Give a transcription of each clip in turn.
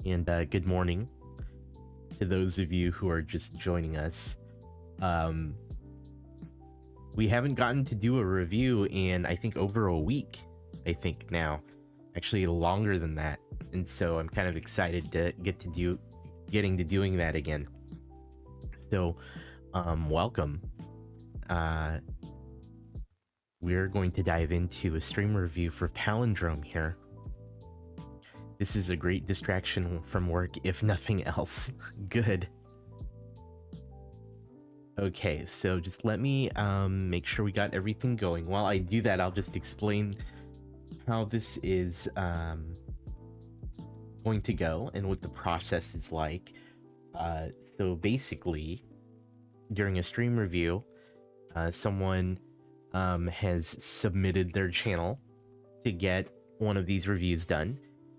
and good morning to those of you who are just joining us. Um, we haven't gotten to do a review in, I think, over a week, I think now. Actually, longer than that. And so I'm kind of excited to getting to doing that again. So, welcome. We're going to dive into a stream review for Palindrome here. This is a great distraction from work, if nothing else. Good. Okay, so just let me make sure we got everything going. While I do that, I'll just explain how this is going to go and what the process is like. So basically, during a stream review, someone has submitted their channel to get one of these reviews done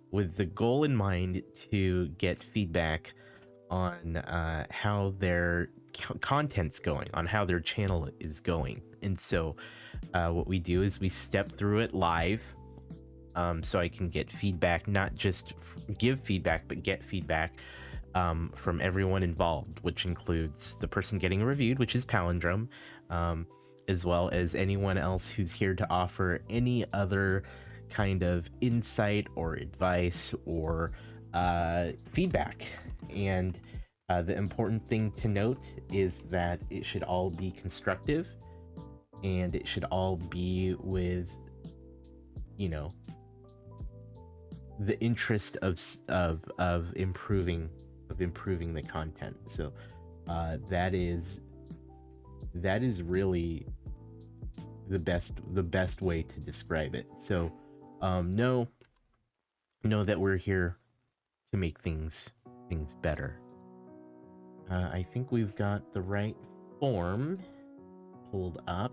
with the goal in mind to get feedback on how their content's going, on how their channel is going. And so what we do is we step through it live, so I can get feedback, not just give feedback, but get feedback from everyone involved, which includes the person getting reviewed, which is Palindrome, as well as anyone else who's here to offer any other kind of insight or advice or feedback. And the important thing to note is that it should all be constructive, and it should all be with, you know, the interest of improving the content. So that is really the best way to describe it. So know that we're here to make things better. I think we've got the right form pulled up.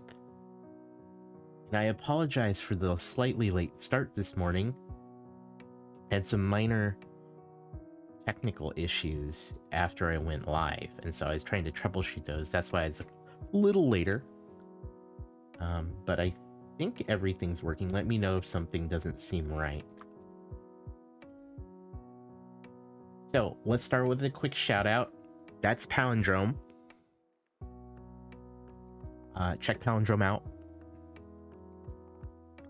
And I apologize for the slightly late start this morning. I had some minor technical issues after I went live, and so I was trying to troubleshoot those. That's why it's a little later. But I think everything's working. Let me know if something doesn't seem right. So let's start with a quick shout out. That's Palindrome. Check Palindrome out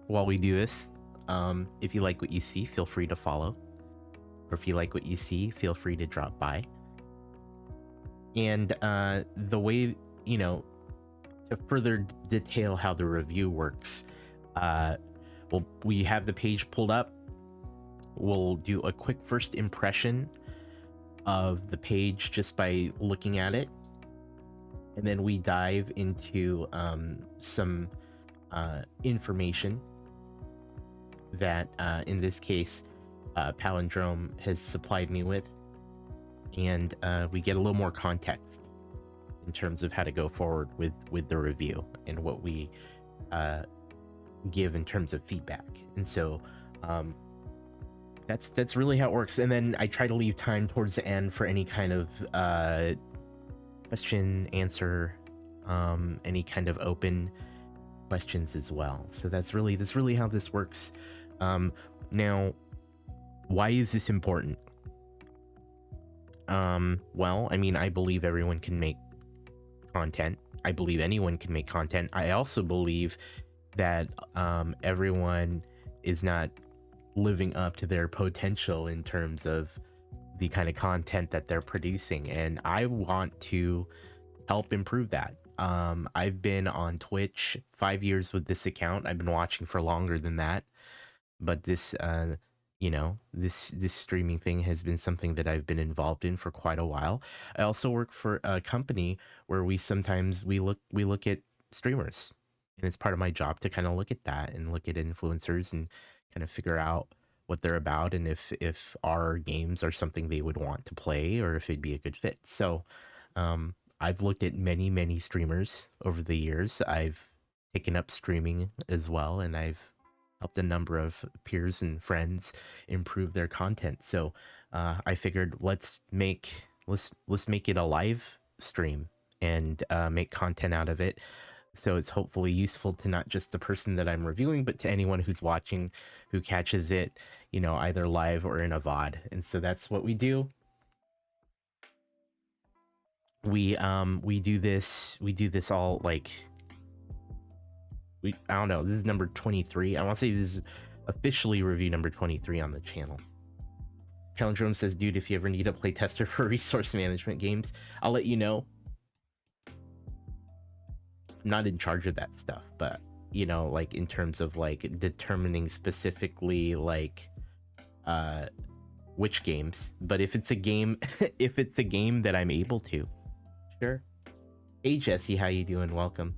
while we do this. If you like what you see, feel free to follow. Or if you like what you see, feel free to drop by. And the way, to further detail how the review works, we have the page pulled up. We'll do a quick first impression of the page just by looking at it, and then we dive into some information that in this case Palindrome has supplied me with, and we get a little more context in terms of how to go forward with the review and what we give in terms of feedback. And so that's really how it works. And then I try to leave time towards the end for any kind of question, answer, any kind of open questions as well. So that's really how this works. Now, why is this important? Well, I mean, I believe everyone can make content. I believe anyone can make content. I also believe that everyone is not living up to their potential in terms of the kind of content that they're producing, and I want to help improve that. I've been on Twitch 5 years with this account. I've been watching for longer than that, but this this streaming thing has been something that I've been involved in for quite a while. I also work for a company where we look at streamers, and it's part of my job to kind of look at that and look at influencers and kind of figure out what they're about, and if our games are something they would want to play, or if it'd be a good fit. So I've looked at many streamers over the years. I've taken up streaming as well, and I've helped a number of peers and friends improve their content. So I figured let's make it a live stream and make content out of it So it's hopefully useful to not just the person that I'm reviewing, but to anyone who's watching, who catches it, you know, either live or in a VOD. And so that's what we do. We do this all like, I don't know, this is number 23. I want to say this is officially review number 23 on the channel. Palindrome says, dude, if you ever need a playtester for resource management games, I'll let you know. I'm not in charge of that stuff, but you know, like in terms of like determining specifically like which games. But if it's a game if it's a game that I'm able to, sure. Hey Jesse, how you doing? Welcome.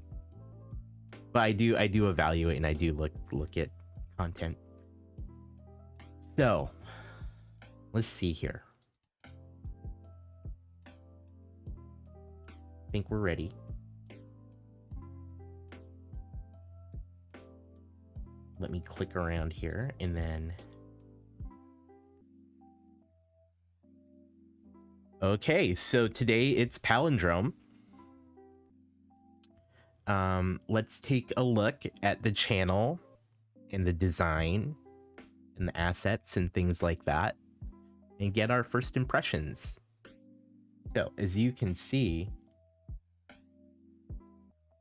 But I do evaluate and I do look at content. So let's see here. I think we're ready. Let me click around here and then. Okay, so today it's Palindrome. Let's take a look at the channel and the design and the assets and things like that and get our first impressions. So as you can see,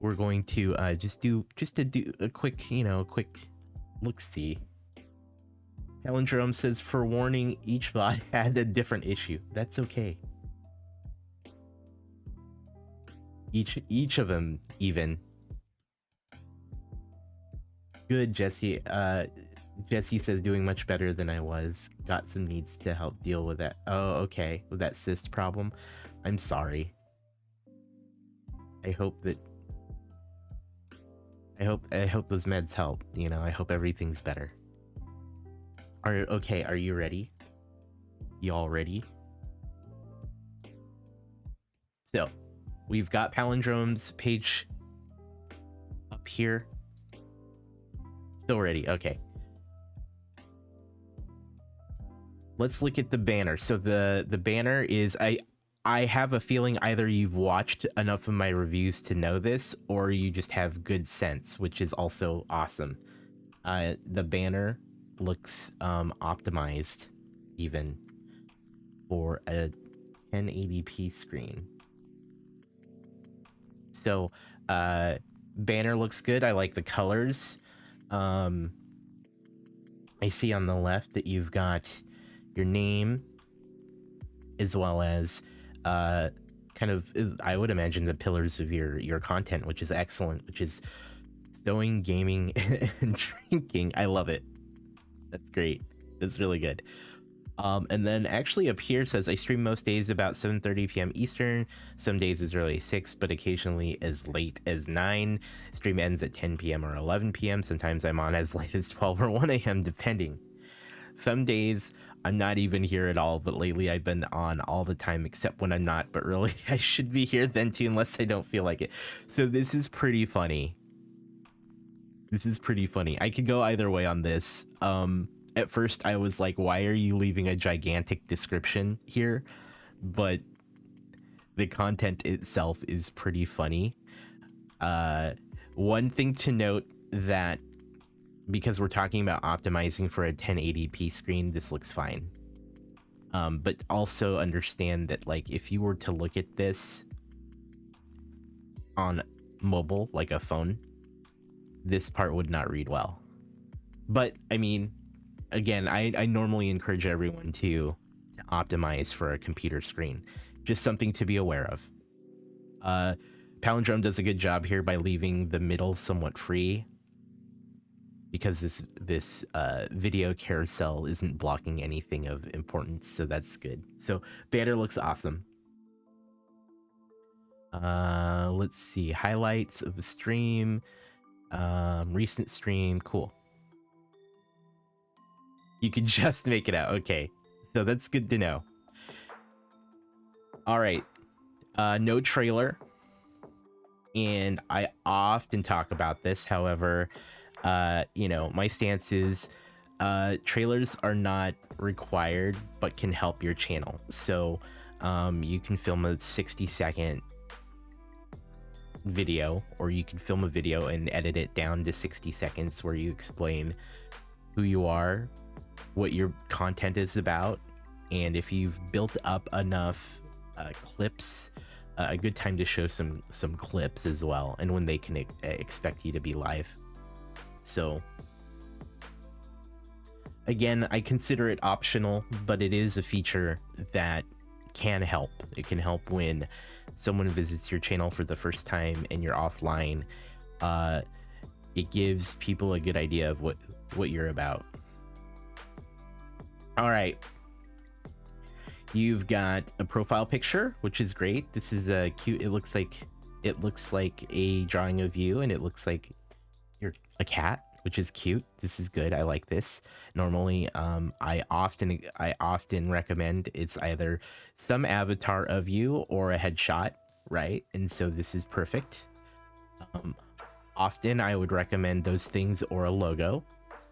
we're going to just do a quick, you know, quick look-see. Palindrome says, for warning, each VOD had a different issue. That's okay. Each of them even. Good, Jesse. Jesse says, doing much better than I was. Got some needs to help deal with that. Oh, okay. With that cyst problem. I'm sorry. I hope those meds help. You know, I hope everything's better. Okay, are you ready? Y'all ready? So, we've got Palindrome's page up here. Still ready, okay. Let's look at the banner. So the banner is, I have a feeling either you've watched enough of my reviews to know this, or you just have good sense, which is also awesome. The banner looks optimized even for a 1080p screen. So banner looks good. I like the colors. I see on the left that you've got your name as well as kind of, I would imagine, the pillars of your content, which is excellent, which is sewing, gaming, and drinking. I love it. That's great. That's really good. And then actually up here says, I stream most days about 7:30 p.m. Eastern, some days as early as 6, but occasionally as late as 9. Stream ends at 10 p.m. or 11 p.m. Sometimes I'm on as late as 12 or 1 a.m. depending. Some days I'm not even here at all, but lately I've been on all the time except when I'm not, but really I should be here then too unless I don't feel like it. So this is pretty funny. I could go either way on this. At first I was like, why are you leaving a gigantic description here? But the content itself is pretty funny. One thing to note, that because we're talking about optimizing for a 1080p screen, this looks fine. But also understand that, like, if you were to look at this on mobile, like a phone, this part would not read well. But I mean, again, I normally encourage everyone to optimize for a computer screen. Just something to be aware of. Palindrome does a good job here by leaving the middle somewhat free, because this video carousel isn't blocking anything of importance, so that's good. So banner looks awesome. Let's see, highlights of the stream, recent stream, cool. You can just make it out, okay, so that's good to know. All right, no trailer, and I often talk about this. However, you know, my stance is trailers are not required but can help your channel. So you can film a 60-second video, or you can film a video and edit it down to 60 seconds where you explain who you are, what your content is about, and if you've built up enough clips, a good time to show some clips as well, and when they can expect you to be live. So again, I consider it optional, but it is a feature that can help. It can help when someone visits your channel for the first time and you're offline. It gives people a good idea of what you're about. All right. You've got a profile picture, which is great. This is a cute. It looks like a drawing of you, and it looks like you're a cat, which is cute. This is good. I like this. Normally, I often recommend it's either some avatar of you or a headshot, right? And so this is perfect. Often I would recommend those things or a logo.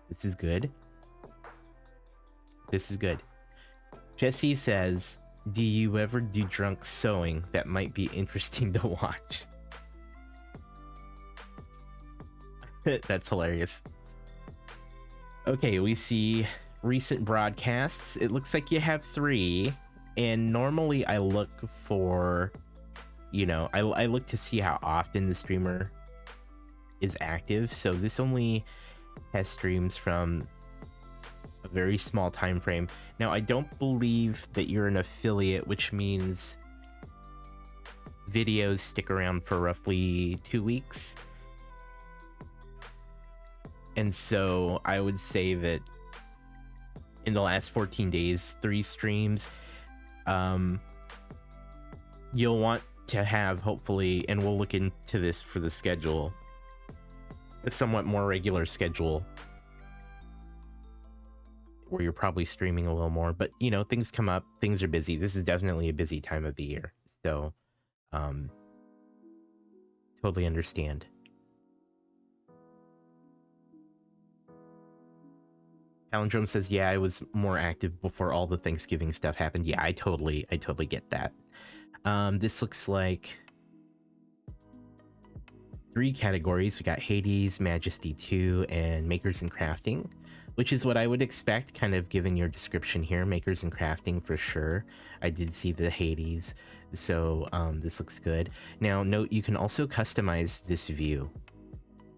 This is good. This is good. Jesse says, do you ever do drunk sewing? That might be interesting to watch. That's hilarious. Okay, we see recent broadcasts. It looks like you have 3, and normally I look for, I look to see how often the streamer is active. So this only has streams from a very small time frame. Now, I don't believe that you're an affiliate, which means videos stick around for roughly 2 weeks. And so I would say that in the last 14 days, 3 streams, you'll want to have, hopefully, and we'll look into this for the schedule, a somewhat more regular schedule where you're probably streaming a little more. But, things come up, things are busy. This is definitely a busy time of the year. So, totally understand. Palindrome says, yeah, I was more active before all the Thanksgiving stuff happened. Yeah, I totally get that. This looks like 3 categories. We got Hades, Majesty 2, and Makers and Crafting, which is what I would expect, kind of given your description here. Makers and Crafting for sure. I did see the Hades, so this looks good. Now, note you can also customize this view.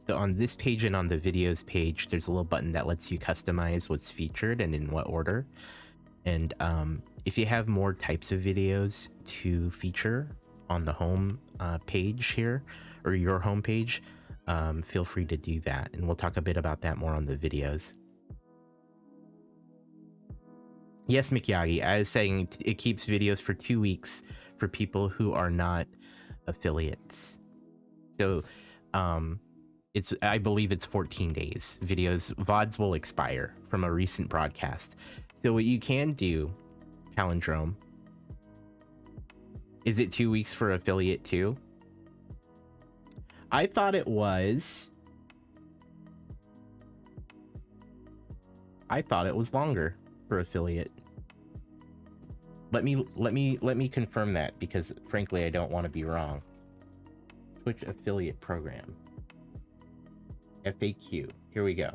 So on this page and on the videos page, there's a little button that lets you customize what's featured and in what order. And if you have more types of videos to feature on the home page here, or your home page, feel free to do that. And we'll talk a bit about that more on the videos. Yes, Mikyagi, I was saying it keeps videos for 2 weeks for people who are not affiliates. So, I believe it's 14 days. VODs will expire from a recent broadcast. So what you can do, Palindrome, is it 2 weeks for affiliate too? I thought it was. I thought it was longer for affiliate. Let me confirm that, because frankly I don't want to be wrong. Twitch affiliate program. FAQ. Here we go.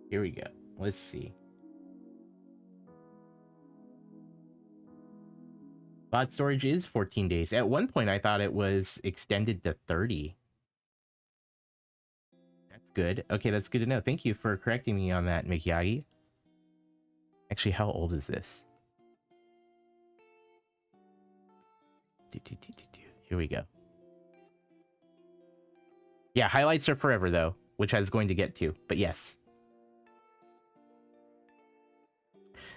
Here we go. Let's see. Bot storage is 14 days. At one point, I thought it was extended to 30. That's good. Okay, that's good to know. Thank you for correcting me on that, Mikyagi. Actually, how old is this? Here we go. Yeah, highlights are forever, though, which I was going to get to, but yes.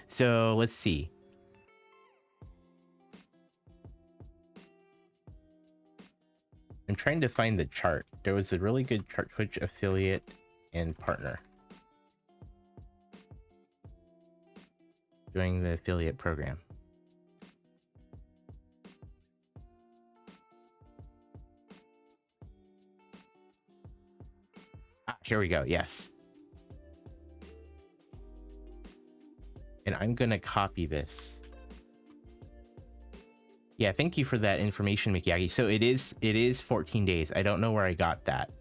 So, let's see. I'm trying to find the chart. There was a really good chart, Twitch affiliate and partner. Joining the affiliate program. Ah, here we go, yes. And I'm gonna copy this. Yeah, thank you for that information, Mikiyagi. So it is 14 days. I don't know where I got that.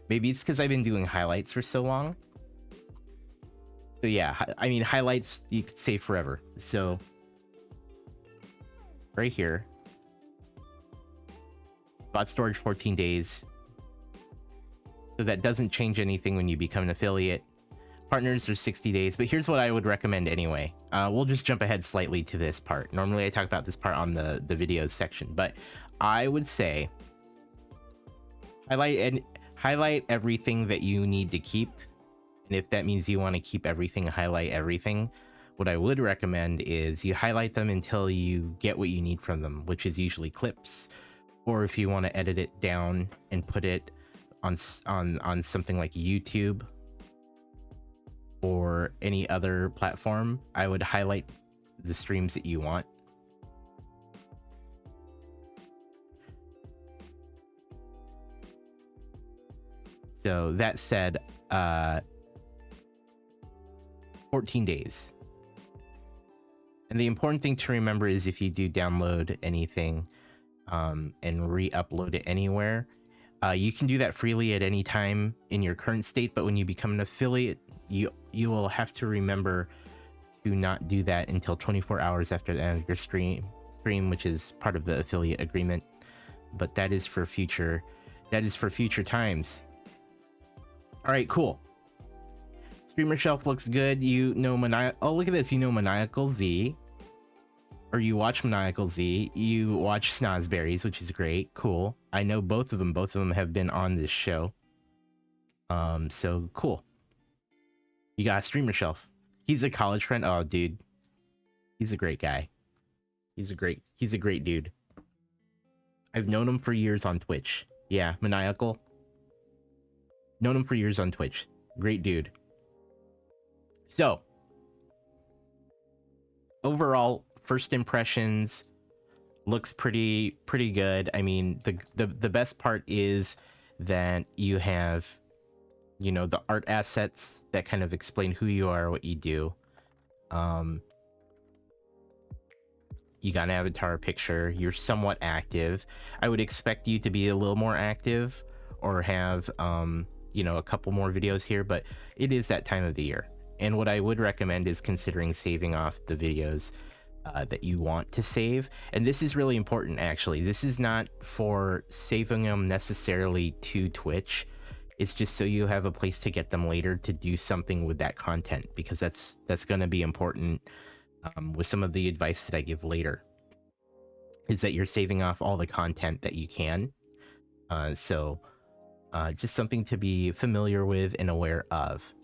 Maybe it's because I've been doing highlights for so long. So yeah, I mean, highlights you could save forever. So right here, bot storage 14 days. So that doesn't change anything when you become an affiliate. Partners are 60 days, but here's what I would recommend anyway. We'll just jump ahead slightly to this part. Normally I talk about this part on the videos section, but I would say highlight everything that you need to keep. And if that means you want to keep everything, highlight everything. What I would recommend is you highlight them until you get what you need from them, which is usually clips, or if you want to edit it down and put it on something like YouTube or any other platform, I would highlight the streams that you want. So that said, 14 days. And the important thing to remember is if you do download anything and re-upload it anywhere, you can do that freely at any time in your current state, but when you become an affiliate, you will have to remember to not do that until 24 hours after the end of your stream, which is part of the affiliate agreement. But that is for future times. All right, cool. Streamer shelf looks good. You know oh, look at this. You know Maniacal Z. Or you watch Maniacal Z. You watch Snozberries, which is great. Cool. I know both of them. Both of them have been on this show. So cool. You got a streamer shelf. He's a college friend. Oh, dude. He's a great guy. He's a great dude. I've known him for years on Twitch. Yeah, Maniacal. Known him for years on Twitch. Great dude. So, overall, first impressions looks pretty good. I mean, the best part is that you have, you know, the art assets that kind of explain who you are, what you do. You got an avatar picture. You're somewhat active. I would expect you to be a little more active or have, you know, a couple more videos here, but it is that time of the year. And what I would recommend is considering saving off the videos that you want to save. And this is really important, actually. This is not for saving them necessarily to Twitch. It's just so you have a place to get them later to do something with that content, because that's going to be important with some of the advice that I give later, is that you're saving off all the content that you can. So just something to be familiar with and aware of.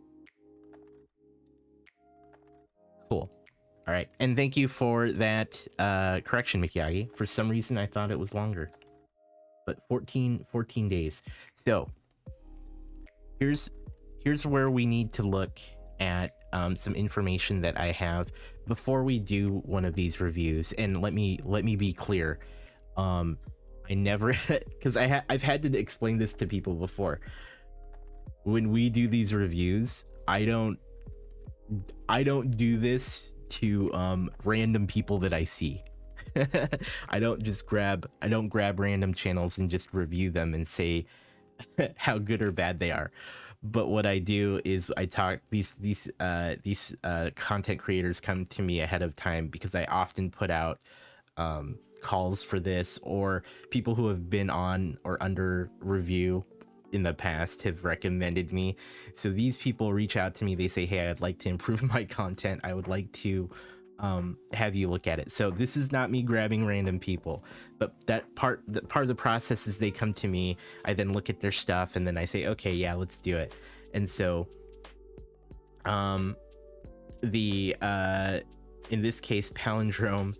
Cool. All right. And thank you for that correction, Mikiyagi. For some reason, I thought it was longer. But 14 days. So here's where we need to look at some information that I have before we do one of these reviews. And let me be clear. I never, because I've had to explain this to people before. When we do these reviews, I don't do this to random people that I see. I don't grab random channels and just review them and say how good or bad they are. But what I do is I talk, these content creators come to me ahead of time, because I often put out calls for this, or people who have been on or under review in the past have recommended me. So these people reach out to me. They say, hey, I'd like to improve my content. I would like to have you look at it. So this is not me grabbing random people, but that part of the process is they come to me. I then look at their stuff, and then I say, okay, yeah, let's do it. And so in this case, Palindrome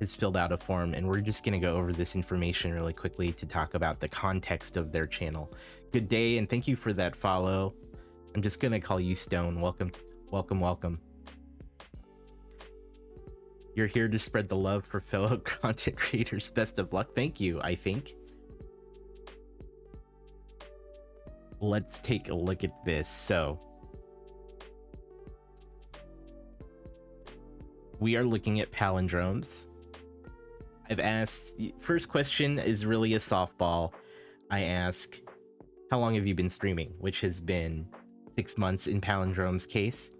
has filled out a form, and we're just going to go over this information really quickly to talk about the context of their channel. Good day, and thank you for that follow. I'm just going to call you Stone. Welcome. You're here to spread the love for fellow content creators. Best of luck. Thank you, I think. Let's take a look at this. So we are looking at palindromes. I've asked, first question is really a softball. I ask, how long have you been streaming? Which has been 6 months in palindrome's case.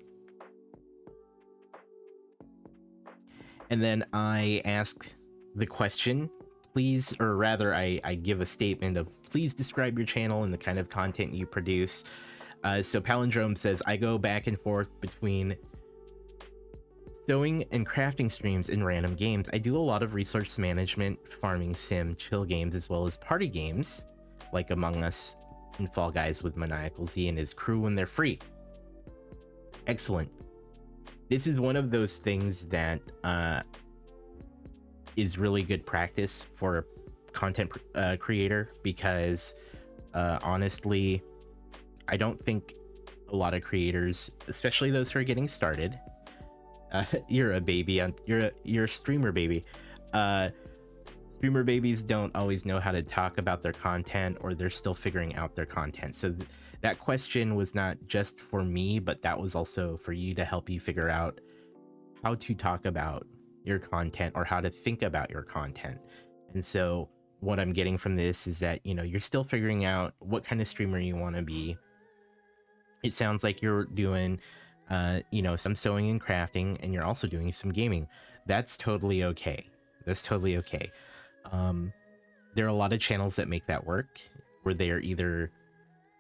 And then I ask the question, please, or rather I give a statement of please describe your channel and the kind of content you produce. So Palindrome says, I go back and forth between sewing and crafting streams and random games. I do a lot of resource management, farming sim, chill games, as well as party games like Among Us and Fall Guys with Maniacal Z and his crew when they're free. Excellent. This is one of those things that is really good practice for a content creator, because honestly, I don't think a lot of creators, especially those who are getting started, you're a baby, you're a streamer baby. Streamer babies don't always know how to talk about their content, or they're still figuring out their content. So that question was not just for me, but that was also for you to help you figure out how to talk about your content or how to think about your content. And so what I'm getting from this is that, you know, you're still figuring out what kind of streamer you want to be. It sounds like you're doing, you know, some sewing and crafting, and you're also doing some gaming. That's totally okay. That's totally okay. There are a lot of channels that make that work, where they are either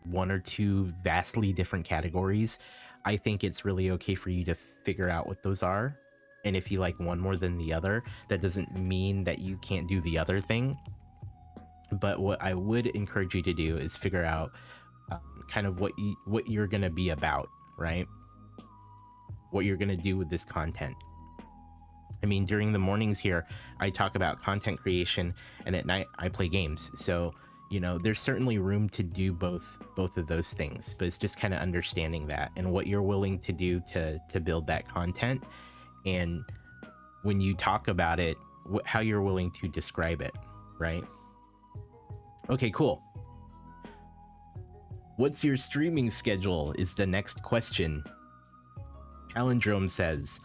one or two vastly different categories. I think it's really okay for you to figure out what those are. And if you like one more than the other, that doesn't mean that you can't do the other thing. But what I would encourage you to do is figure out kind of what you're going to be about, right? What you're going to do with this content. I mean, during the mornings here, I talk about content creation, and at night I play games. So, you know, there's certainly room to do both of those things, but it's just kind of understanding that and what you're willing to do to build that content. And when you talk about it, how you're willing to describe it, right? Okay, cool. What's your streaming schedule is the next question. Palindrome says,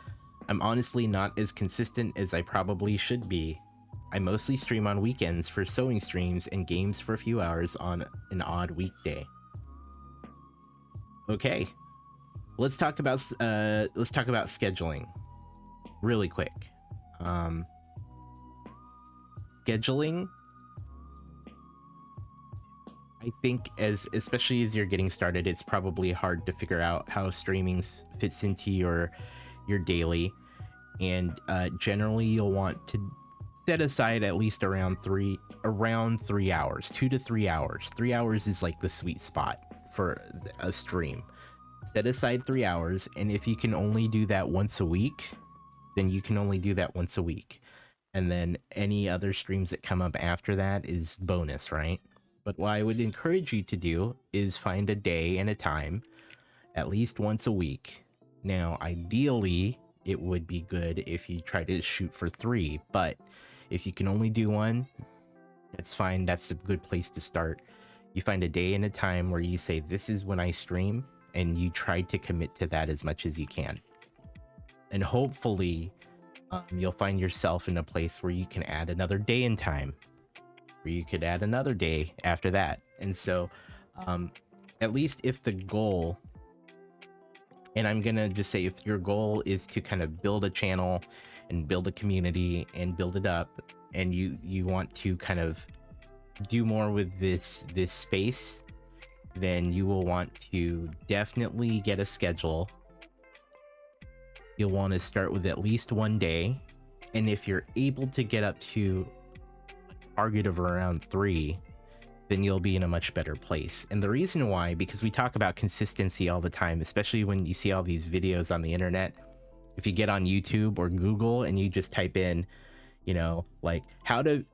I'm honestly not as consistent as I probably should be. I mostly stream on weekends for sewing streams and games for a few hours on an odd weekday. Okay, let's talk about scheduling really quick. Scheduling, I think, especially as you're getting started, it's probably hard to figure out how streaming fits into your daily, and generally you'll want to set aside at least around 3 hours, 2 to 3 hours. 3 hours is like the sweet spot for a stream. Set aside 3 hours, and if you can only do that once a week, then you can only do that once a week. And then any other streams that come up after that is bonus, right? But what I would encourage you to do is find a day and a time, at least once a week. Now, ideally, it would be good if you try to shoot for 3, but if you can only do 1, that's fine. That's a good place to start. You find a day and a time where you say, this is when I stream, and you try to commit to that as much as you can. And hopefully, you'll find yourself in a place where you can add another day in time, where you could add another day after that. And so, at least if the goal, and I'm gonna just say, if your goal is to kind of build a channel and build a community and build it up, and you want to kind of do more with this space, then you will want to definitely get a schedule. You'll want to start with at least 1 day, and if you're able to get up to a target of around 3, then you'll be in a much better place. And the reason why, because we talk about consistency all the time, especially when you see all these videos on the internet. If you get on YouTube or Google and you just type in, you know, like how to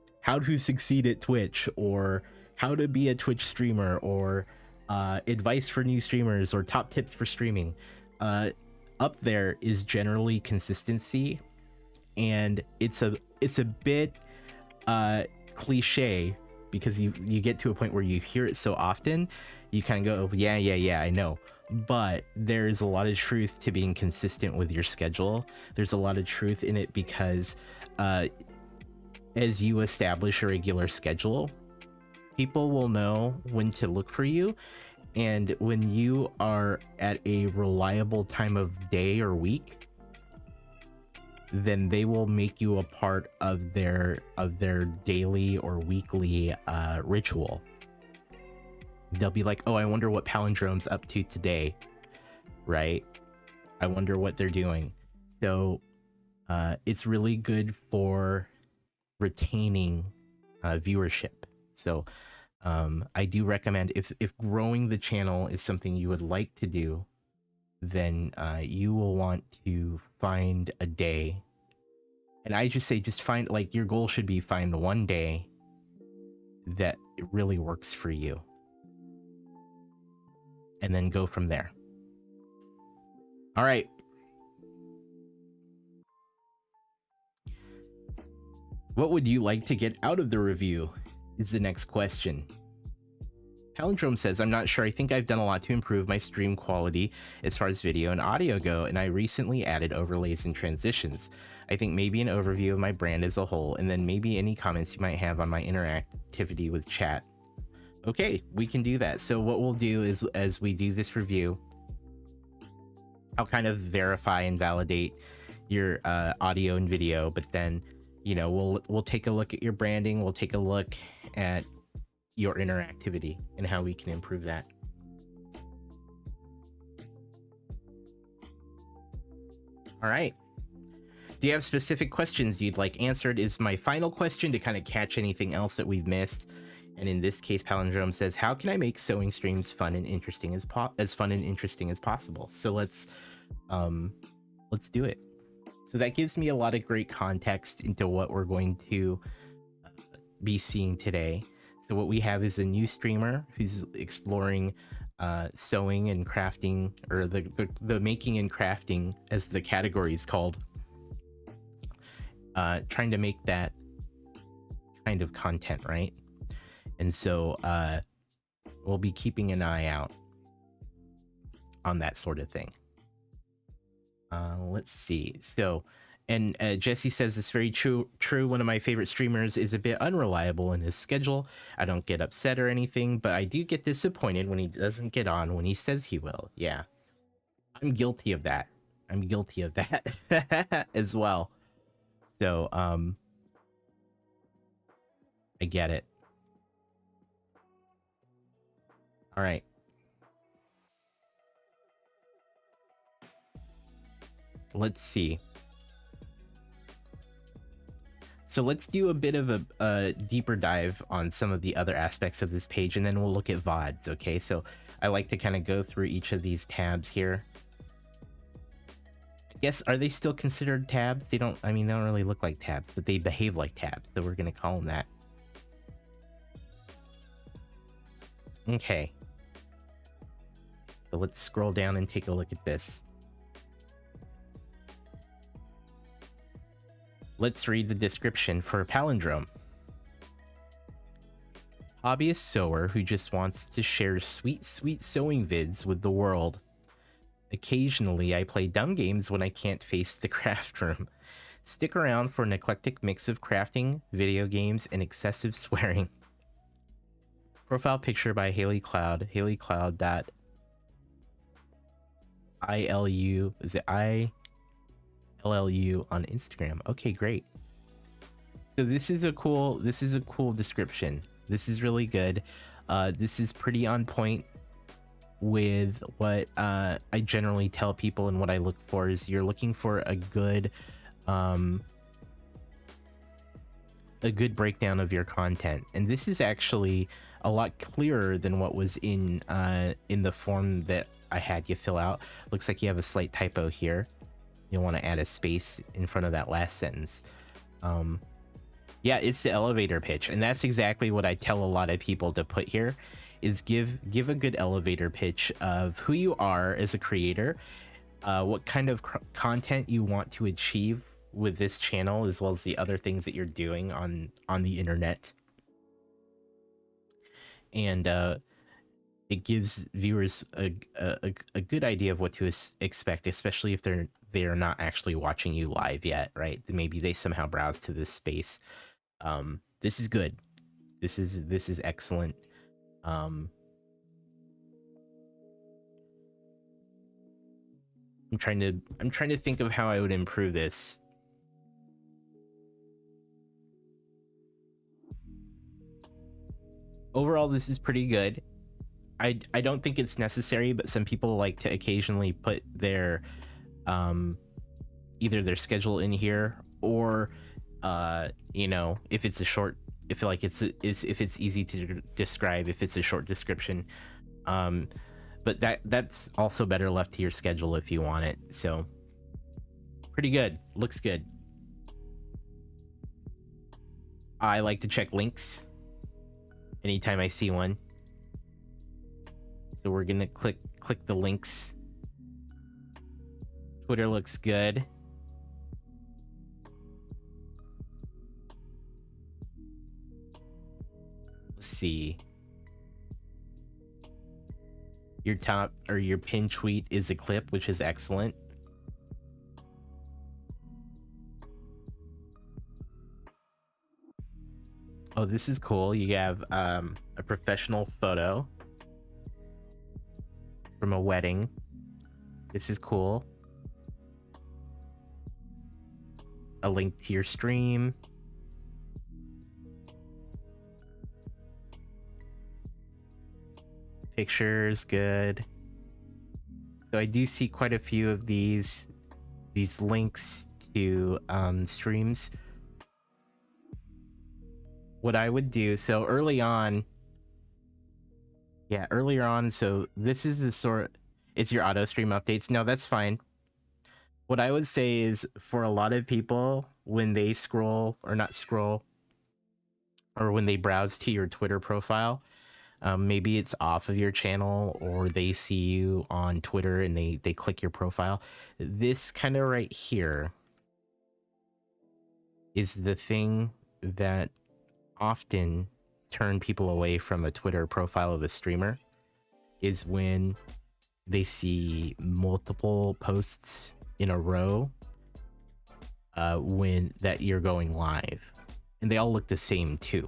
succeed at Twitch, or how to be a Twitch streamer, or advice for new streamers, or top tips for streaming, up there is generally consistency. And it's a bit cliche, because you get to a point where you hear it so often, you kind of go, yeah, I know. but there's a lot of truth to being consistent with your schedule. There's a lot of truth in it because as you establish a regular schedule, people will know when to look for you. And when you are at a reliable time of day or week, then they will make you a part of their daily or weekly ritual. They'll be like, oh, I wonder what Palindrome's up to today, right? I wonder what they're doing. So it's really good for retaining viewership. So I do recommend, if growing the channel is something you would like to do, then you will want to find a day. And I just say, just find, like, your goal should be find the one day that it really works for you. And then go from there. All right. What would you like to get out of the review is the next question. Palindrome says, I'm not sure. I think I've done a lot to improve my stream quality as far as video and audio go, and I recently added overlays and transitions. I think maybe an overview of my brand as a whole, and then maybe any comments you might have on my interactivity with chat. Okay, we can do that. So what we'll do is, as we do this review, I'll kind of verify and validate your audio and video, but then, you know, we'll take a look at your branding. We'll take a look at your interactivity and how we can improve that. All right. Do you have specific questions you'd like answered? Is my final question to kind of catch anything else that we've missed. And in this case, Palindrome says, how can I make sewing streams fun and interesting as possible? So let's do it. So that gives me a lot of great context into what we're going to be seeing today. So what we have is a new streamer who's exploring sewing and crafting, or the making and crafting, as the category is called, trying to make that kind of content, right? And so we'll be keeping an eye out on that sort of thing. Let's see. So, and Jesse says it's very true. One of my favorite streamers is a bit unreliable in his schedule. I don't get upset or anything, but I do get disappointed when he doesn't get on when he says he will. Yeah, I'm guilty of that. I'm guilty of that as well. So, I get it. All right. Let's see. So let's do a bit of a deeper dive on some of the other aspects of this page, and then we'll look at VODs, okay? So I like to kind of go through each of these tabs here. I guess, are they still considered tabs? They don't really look like tabs, but they behave like tabs, so we're gonna call them that. Okay. So let's scroll down and take a look at this. Let's read the description for Palindrome. Hobbyist sewer who just wants to share sweet sewing vids with the world. Occasionally, I play dumb games when I can't face the craft room. Stick around for an eclectic mix of crafting, video games, and excessive swearing. Profile picture by Haley Cloud. HaleyCloud.ilu. Is it ILLU on Instagram? Okay, great. So this is a cool description. This is really good. This is pretty on point with what I generally tell people, and what I look for is you're looking for a good breakdown of your content, and this is actually a lot clearer than what was in the form that I had you fill out. Looks like you have a slight typo here. You'll want to add a space in front of that last sentence. Yeah, it's the elevator pitch, and that's exactly what I tell a lot of people to put here, is give a good elevator pitch of who you are as a creator, what kind of content you want to achieve with this channel, as well as the other things that you're doing on the internet. And it gives viewers a good idea of what to expect, especially if they're not actually watching you live yet, right? Maybe they somehow browse to this space. This is good. This is excellent. I'm trying to think of how I would improve this. Overall, this is pretty good. I don't think it's necessary, but some people like to occasionally put their either their schedule in here, or you know, if it's a short, if like if it's easy to describe, if it's a short description. But that's also better left to your schedule if you want it. So pretty good. Looks good. I like to check links anytime I see one. So we're gonna click the links. Twitter looks good. Let's see. Your top or your pin tweet is a clip, which is excellent. Oh, this is cool. You have a professional photo from a wedding. This is cool. A link to your stream. Pictures, good. So I do see quite a few of these links to streams. What I would do, so earlier on, so this is the sort, it's your auto stream updates. No, that's fine. What I would say is, for a lot of people, when they scroll, or not scroll, or when they browse to your Twitter profile, maybe it's off of your channel, or they see you on Twitter and they click your profile. This kind of right here is the thing that often turn people away from a Twitter profile of a streamer, is when they see multiple posts in a row when that you're going live, and they all look the same too.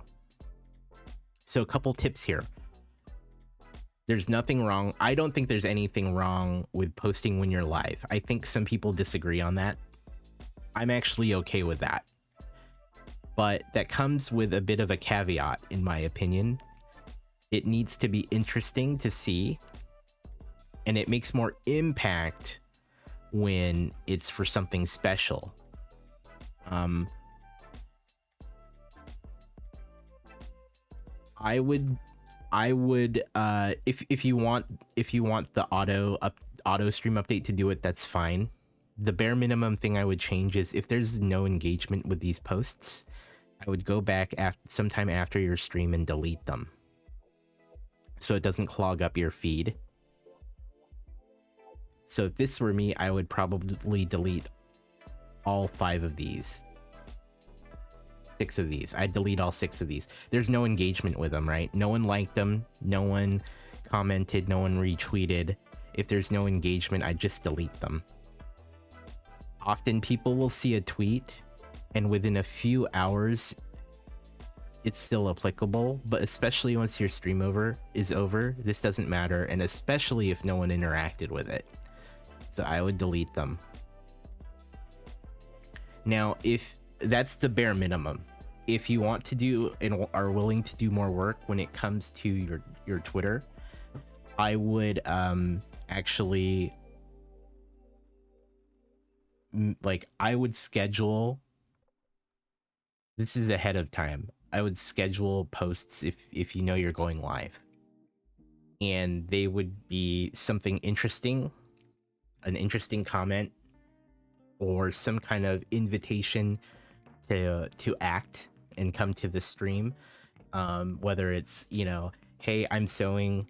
So a couple tips here. There's nothing wrong. I don't think there's anything wrong with posting when you're live. I think some people disagree on that. I'm actually okay with that. But that comes with a bit of a caveat, in my opinion. It needs to be interesting to see, and it makes more impact when it's for something special. I would if you want the auto stream update to do it, that's fine. The bare minimum thing I would change is, if there's no engagement with these posts, I would go back sometime after your stream and delete them, so it doesn't clog up your feed. So if this were me, I would probably delete all 5 of these. 6 of these. I'd delete all 6 of these. There's no engagement with them, right? No one liked them, no one commented, no one retweeted. If there's no engagement, I just delete them. Often people will see a tweet, and within a few hours it's still applicable, but especially once your stream is over, this doesn't matter, and especially if no one interacted with it. So I would delete them. Now, if that's the bare minimum, if you want to do and are willing to do more work when it comes to your Twitter, I would actually I would schedule, this is ahead of time, I would schedule posts if you know you're going live, and they would be something interesting, an interesting comment, or some kind of invitation to act and come to the stream. Whether it's, you know, hey, I'm sewing,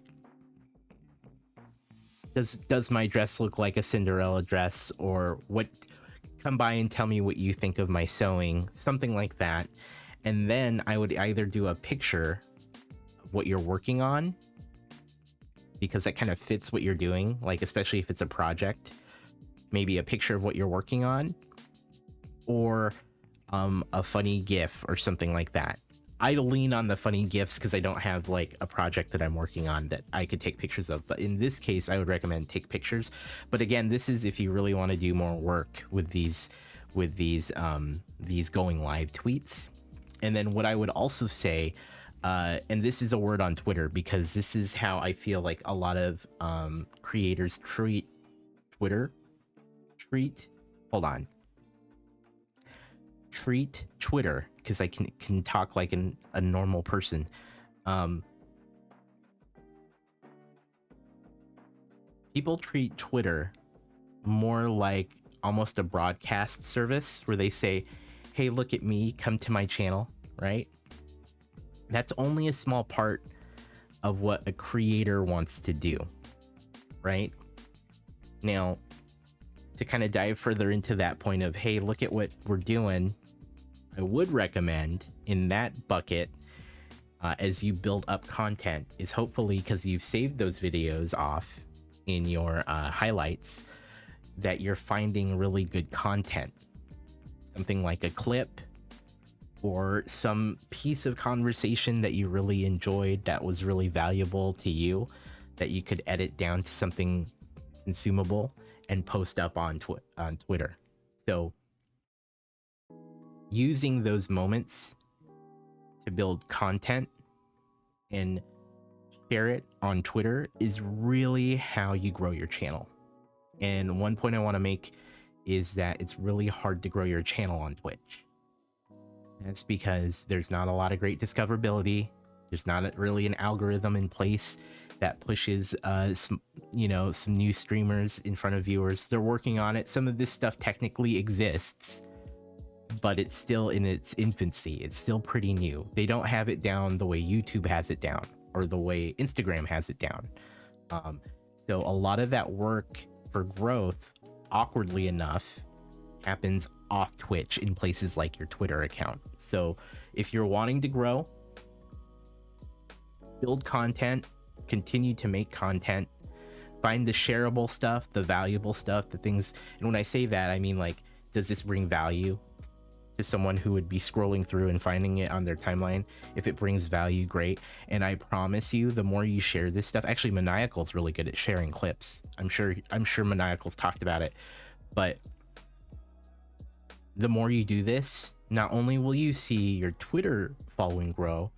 does my dress look like a Cinderella dress, or what, come by and tell me what you think of my sewing, something like that. And then I would either do a picture of what you're working on, because that kind of fits what you're doing, like especially if it's a project, maybe a picture of what you're working on, or a funny GIF or something like that. I lean on the funny GIFs because I don't have like a project that I'm working on that I could take pictures of. But in this case, I would recommend take pictures. But again, this is if you really want to do more work with these going live tweets. And then what I would also say, and this is a word on Twitter because this is how I feel like a lot of creators treat Twitter. Treat Twitter, because I can talk like a normal person. People treat Twitter more like almost a broadcast service where they say, hey, look at me, come to my channel, right? That's only a small part of what a creator wants to do, right? Now, to kind of dive further into that point of, hey, look at what we're doing, I would recommend in that bucket, as you build up content, is hopefully, because you've saved those videos off in your highlights, that you're finding really good content. Something like a clip or some piece of conversation that you really enjoyed that was really valuable to you, that you could edit down to something consumable and post up on Twitter. So using those moments to build content and share it on Twitter is really how you grow your channel. And one point I want to make is that it's really hard to grow your channel on Twitch. That's because there's not a lot of great discoverability. There's not really an algorithm in place that pushes some new streamers in front of viewers. They're working on it. Some of this stuff technically exists, but it's still in its infancy. It's still pretty new. They don't have it down the way YouTube has it down or the way Instagram has it down. So a lot of that work for growth, awkwardly enough, happens off Twitch in places like your Twitter account. So if you're wanting to grow, build content, continue to make content, find the shareable stuff, the valuable stuff, the things. And when I say that, I mean, like, does this bring value to someone who would be scrolling through and finding it on their timeline? If it brings value, great. And I promise you, the more you share this stuff, actually Maniacal's really good at sharing clips. I'm sure Maniacal's talked about it, but the more you do this, not only will you see your Twitter following grow,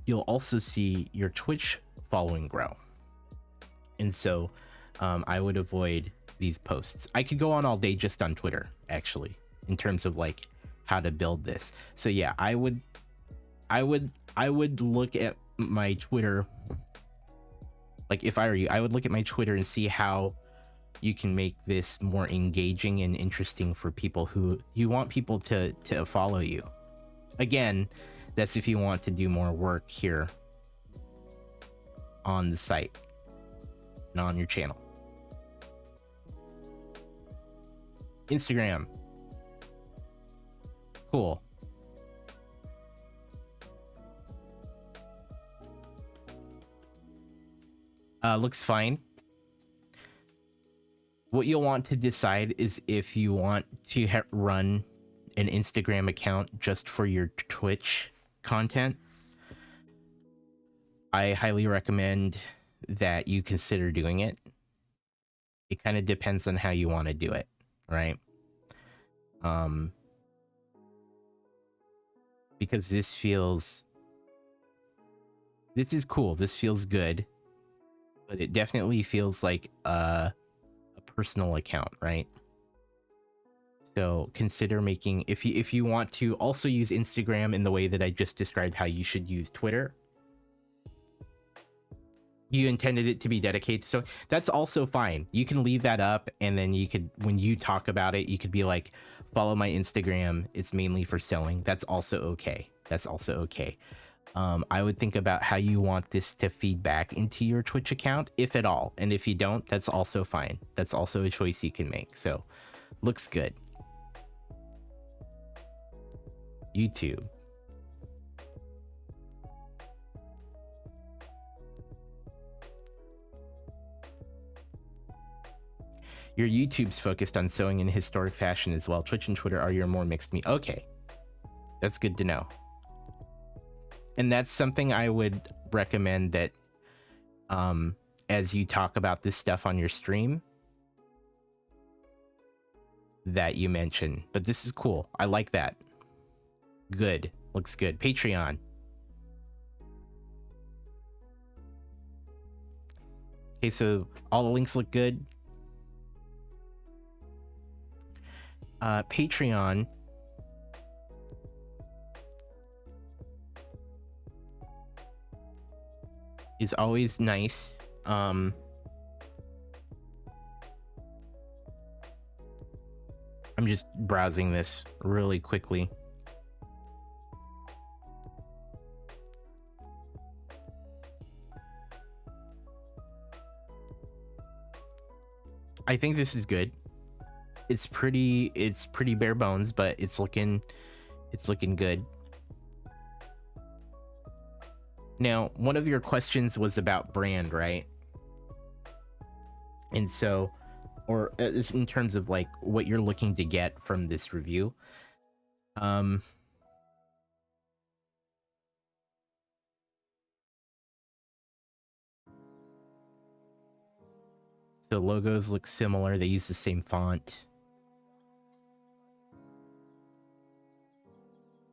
you'll also see your Twitch following grow. And so I would avoid these posts. I could go on all day just on Twitter, actually, in terms of like how to build this. So yeah, I would look at my Twitter. Like if I were you, I would look at my Twitter and see how you can make this more engaging and interesting for people who you want people to follow you. Again, that's if you want to do more work here on the site and on your channel. Instagram. Cool. Looks fine. What you'll want to decide is if you want to run an Instagram account just for your Twitch content. I highly recommend that you consider doing it. It kind of depends on how you want to do it, right? Because this is cool. This feels good, but it definitely feels like a personal account, right? So consider making, if you want to also use Instagram in the way that I just described how you should use Twitter, you intended it to be dedicated, so that's also fine. You can leave that up, and then you could, when you talk about it, you could be like, follow my Instagram, it's mainly for selling. That's also okay. I would think about how you want this to feed back into your Twitch account, if at all. And if you don't, that's also fine. That's also a choice you can make. So looks good. YouTube. Your YouTube's focused on sewing in historic fashion as well. Twitch and Twitter are your more mixed me. Okay, that's good to know. And that's something I would recommend that as you talk about this stuff on your stream that you mention. But this is cool. I like that. Good. Looks good. Patreon. Okay, so all the links look good. Patreon is always nice. I'm just browsing this really quickly. I think this is good. It's pretty bare bones, but it's looking good. Now, one of your questions was about brand, right? And so, or in terms of like what you're looking to get from this review. So logos look similar. They use the same font.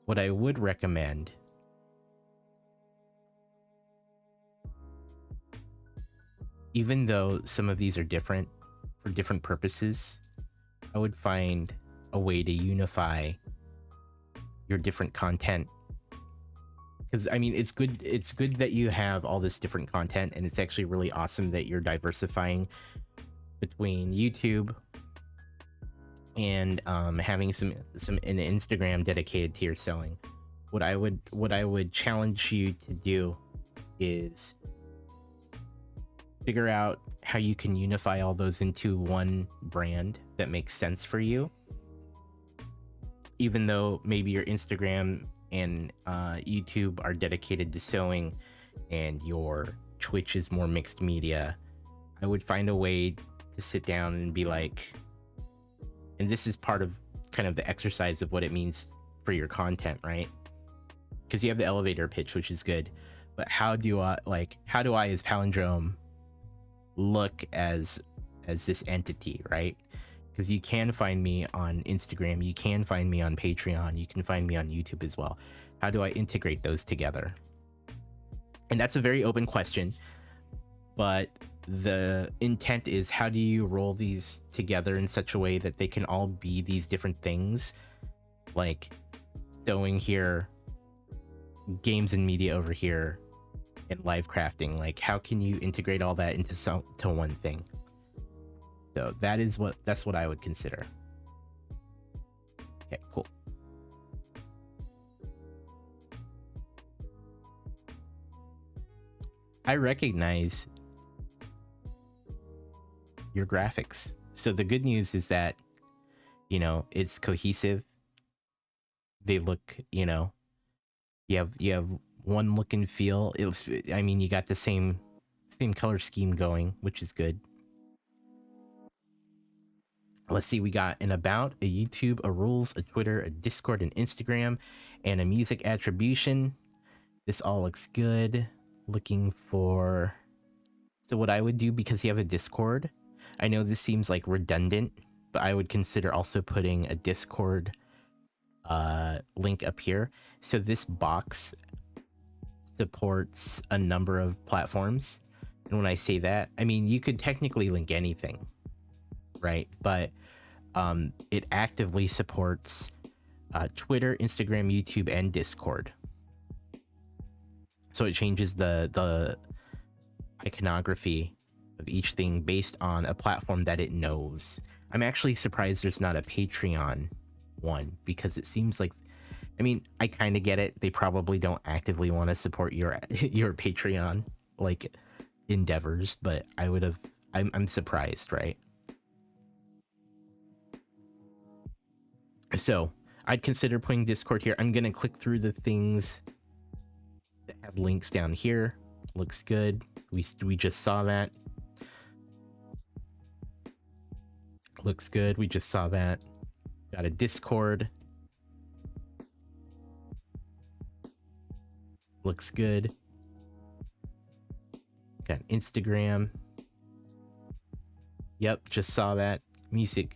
What I would recommend even though some of these are different for different purposes, I would find a way to unify your different content. Because I mean, it's good that you have all this different content, and it's actually really awesome that you're diversifying between YouTube and having some an Instagram dedicated to your sewing. What I would challenge you to do is figure out how you can unify all those into one brand that makes sense for you. Even though maybe your Instagram and YouTube are dedicated to sewing and your Twitch is more mixed media, I would find a way to sit down and be like, and this is part of kind of the exercise of what it means for your content, right? Because you have the elevator pitch, which is good, but how do I as Palindrome look as this entity, right? Because you can find me on Instagram, you can find me on Patreon, you can find me on YouTube as well. How do I integrate those together? And that's a very open question, but the intent is, how do you roll these together in such a way that they can all be these different things, like sewing here, games and media over here, and live crafting? Like, how can you integrate all that into one thing? So that's what I would consider. Okay, cool. I recognize your graphics. So the good news is that, you know, it's cohesive. They look, you know, you have one look and feel. I mean, you got the same color scheme going, which is good. Let's see, we got an about, a YouTube, a rules, a Twitter, a Discord, an Instagram, and a music attribution. This all looks good. Looking for... So what I would do, because you have a Discord, I know this seems like redundant, but I would consider also putting a Discord link up here. So this box supports a number of platforms. And when I say that, I mean, you could technically link anything, right? But it actively supports Twitter, Instagram, YouTube, and Discord. So it changes the iconography of each thing based on a platform that it knows. I'm actually surprised there's not a Patreon one, because it seems like, I mean, I kind of get it. They probably don't actively want to support your Patreon like endeavors, but I'm surprised, right? So I'd consider putting Discord here. I'm gonna click through the things that have links down here. Looks good. We just saw that. Looks good. We just saw that. Got a Discord. Looks good. Got Instagram. Yep, just saw that. Music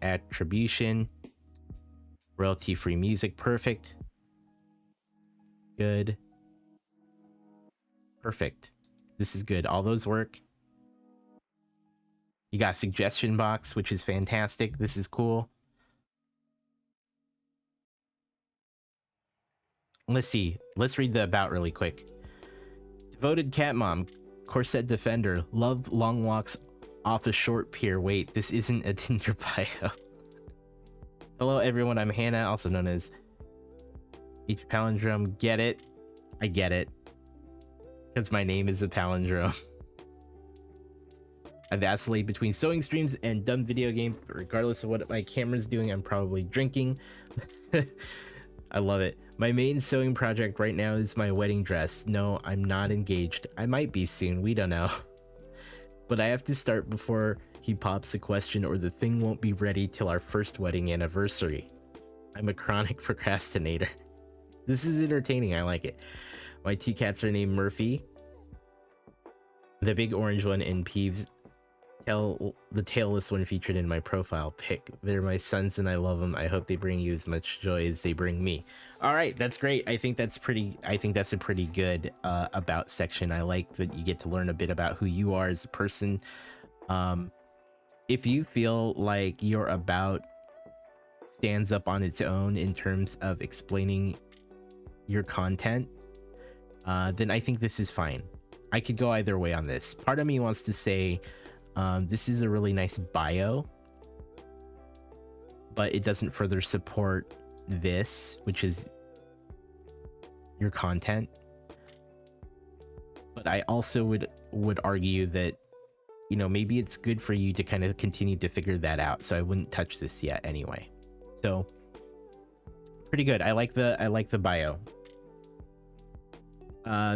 attribution. Royalty-free music. Perfect. Good. Perfect. This is good. All those work. You got suggestion box, which is fantastic. This is cool. Let's see. Let's read the about really quick. Devoted cat mom, corset defender, love long walks off a short pier. Wait, this isn't a Tinder bio. Hello everyone, I'm Hannah, also known as HPalindrome. Get it? I get it. Because my name is a palindrome. I vacillate between sewing streams and dumb video games, but regardless of what my camera's doing, I'm probably drinking. I love it. My main sewing project right now is my wedding dress. No, I'm not engaged. I might be soon, we don't know. But I have to start before he pops the question or the thing won't be ready till our first wedding anniversary. I'm a chronic procrastinator. This is entertaining, I like it. My 2 cats are named Murphy, the big orange one, and Peeves, the tailless one featured in my profile pic. They're my sons and I love them. I hope they bring you as much joy as they bring me. All right, that's great. I think that's a pretty good about section. I like that you get to learn a bit about who you are as a person. If you feel like your about stands up on its own in terms of explaining your content, then I think this is fine. I could go either way on this. Part of me wants to say, this is a really nice bio, but it doesn't further support this, which is your content. But I also would argue that, you know, maybe it's good for you to kind of continue to figure that out. So I wouldn't touch this yet anyway. So pretty good. I like the bio.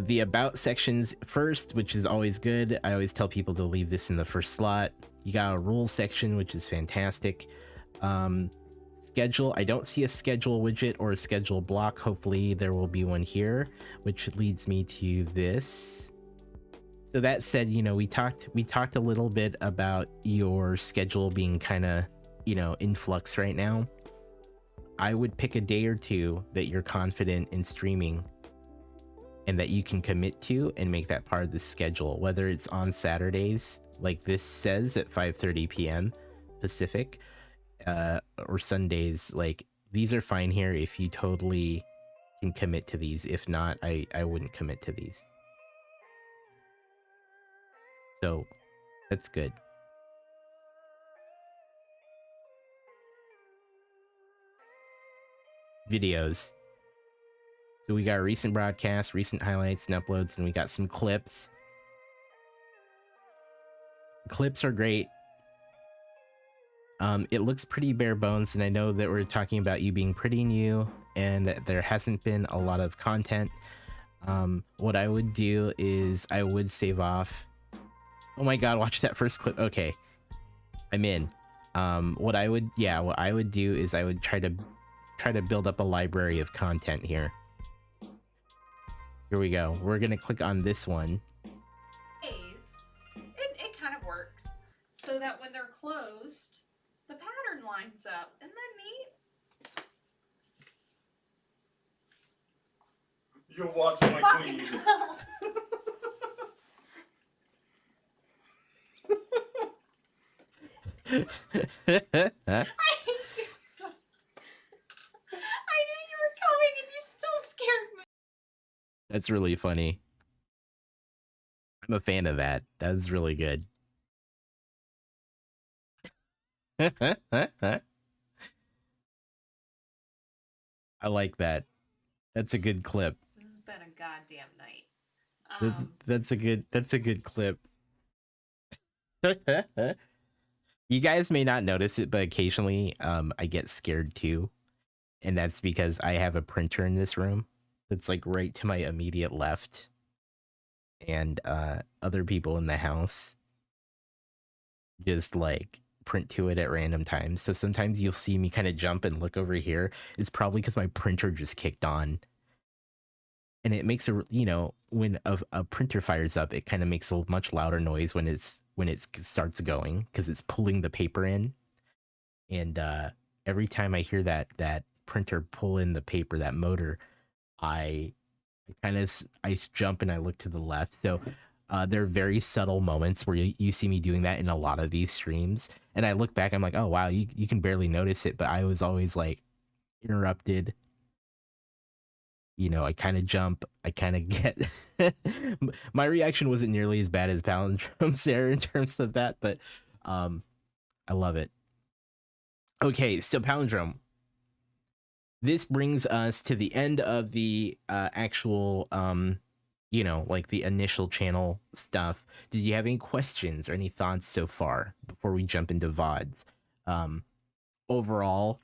The about sections first, which is always good. I always tell people to leave this in the first slot. You got a rules section, which is fantastic. Schedule. I don't see a schedule widget or a schedule block. Hopefully there will be one here, which leads me to this. So that said, you know, we talked a little bit about your schedule being kind of, you know, in flux right now. I would pick a day or two that you're confident in streaming and that you can commit to and make that part of the schedule, whether it's on Saturdays, like this says at 5:30 p.m. Pacific, or Sundays. Like, these are fine here if you totally can commit to these. If not, I wouldn't commit to these. So that's good. Videos. So we got recent broadcasts, recent highlights and uploads, and we got some clips. Clips are great. It looks pretty bare bones, and I know that we're talking about you being pretty new and that there hasn't been a lot of content. What I would do is I would save off. Oh my god, watch that first clip. Okay, I'm in. What I would do is I would try to build up a library of content here. Here we go. We're gonna click on this one. It kind of works so that when they're closed, the pattern lines up. Isn't that neat? You're watching my Fucking queen. hell. I knew you were coming and you still scared me. That's really funny. I'm a fan of that. That's really good. I like that. That's a good clip. This has been a goddamn night. That's a good clip. You guys may not notice it, but occasionally I get scared too. And that's because I have a printer in this room that's like right to my immediate left. And other people in the house just like print to it at random times. So sometimes you'll see me kind of jump and look over here. It's probably because my printer just kicked on. And it makes a, when a printer fires up, it kind of makes a much louder noise when it starts going because it's pulling the paper in. And every time I hear that printer pull in the paper, that motor, I I jump and I look to the left. So there are very subtle moments where you see me doing that in a lot of these streams. And I look back, I'm like, oh wow, you can barely notice it, but I was always like interrupted. I kind of jump, I kind of get my reaction wasn't nearly as bad as Palindrome's there in terms of that, but I love it. Okay, so Palindrome, this brings us to the end of the actual like the initial channel stuff. Did you have any questions or any thoughts so far before we jump into VODs? Overall,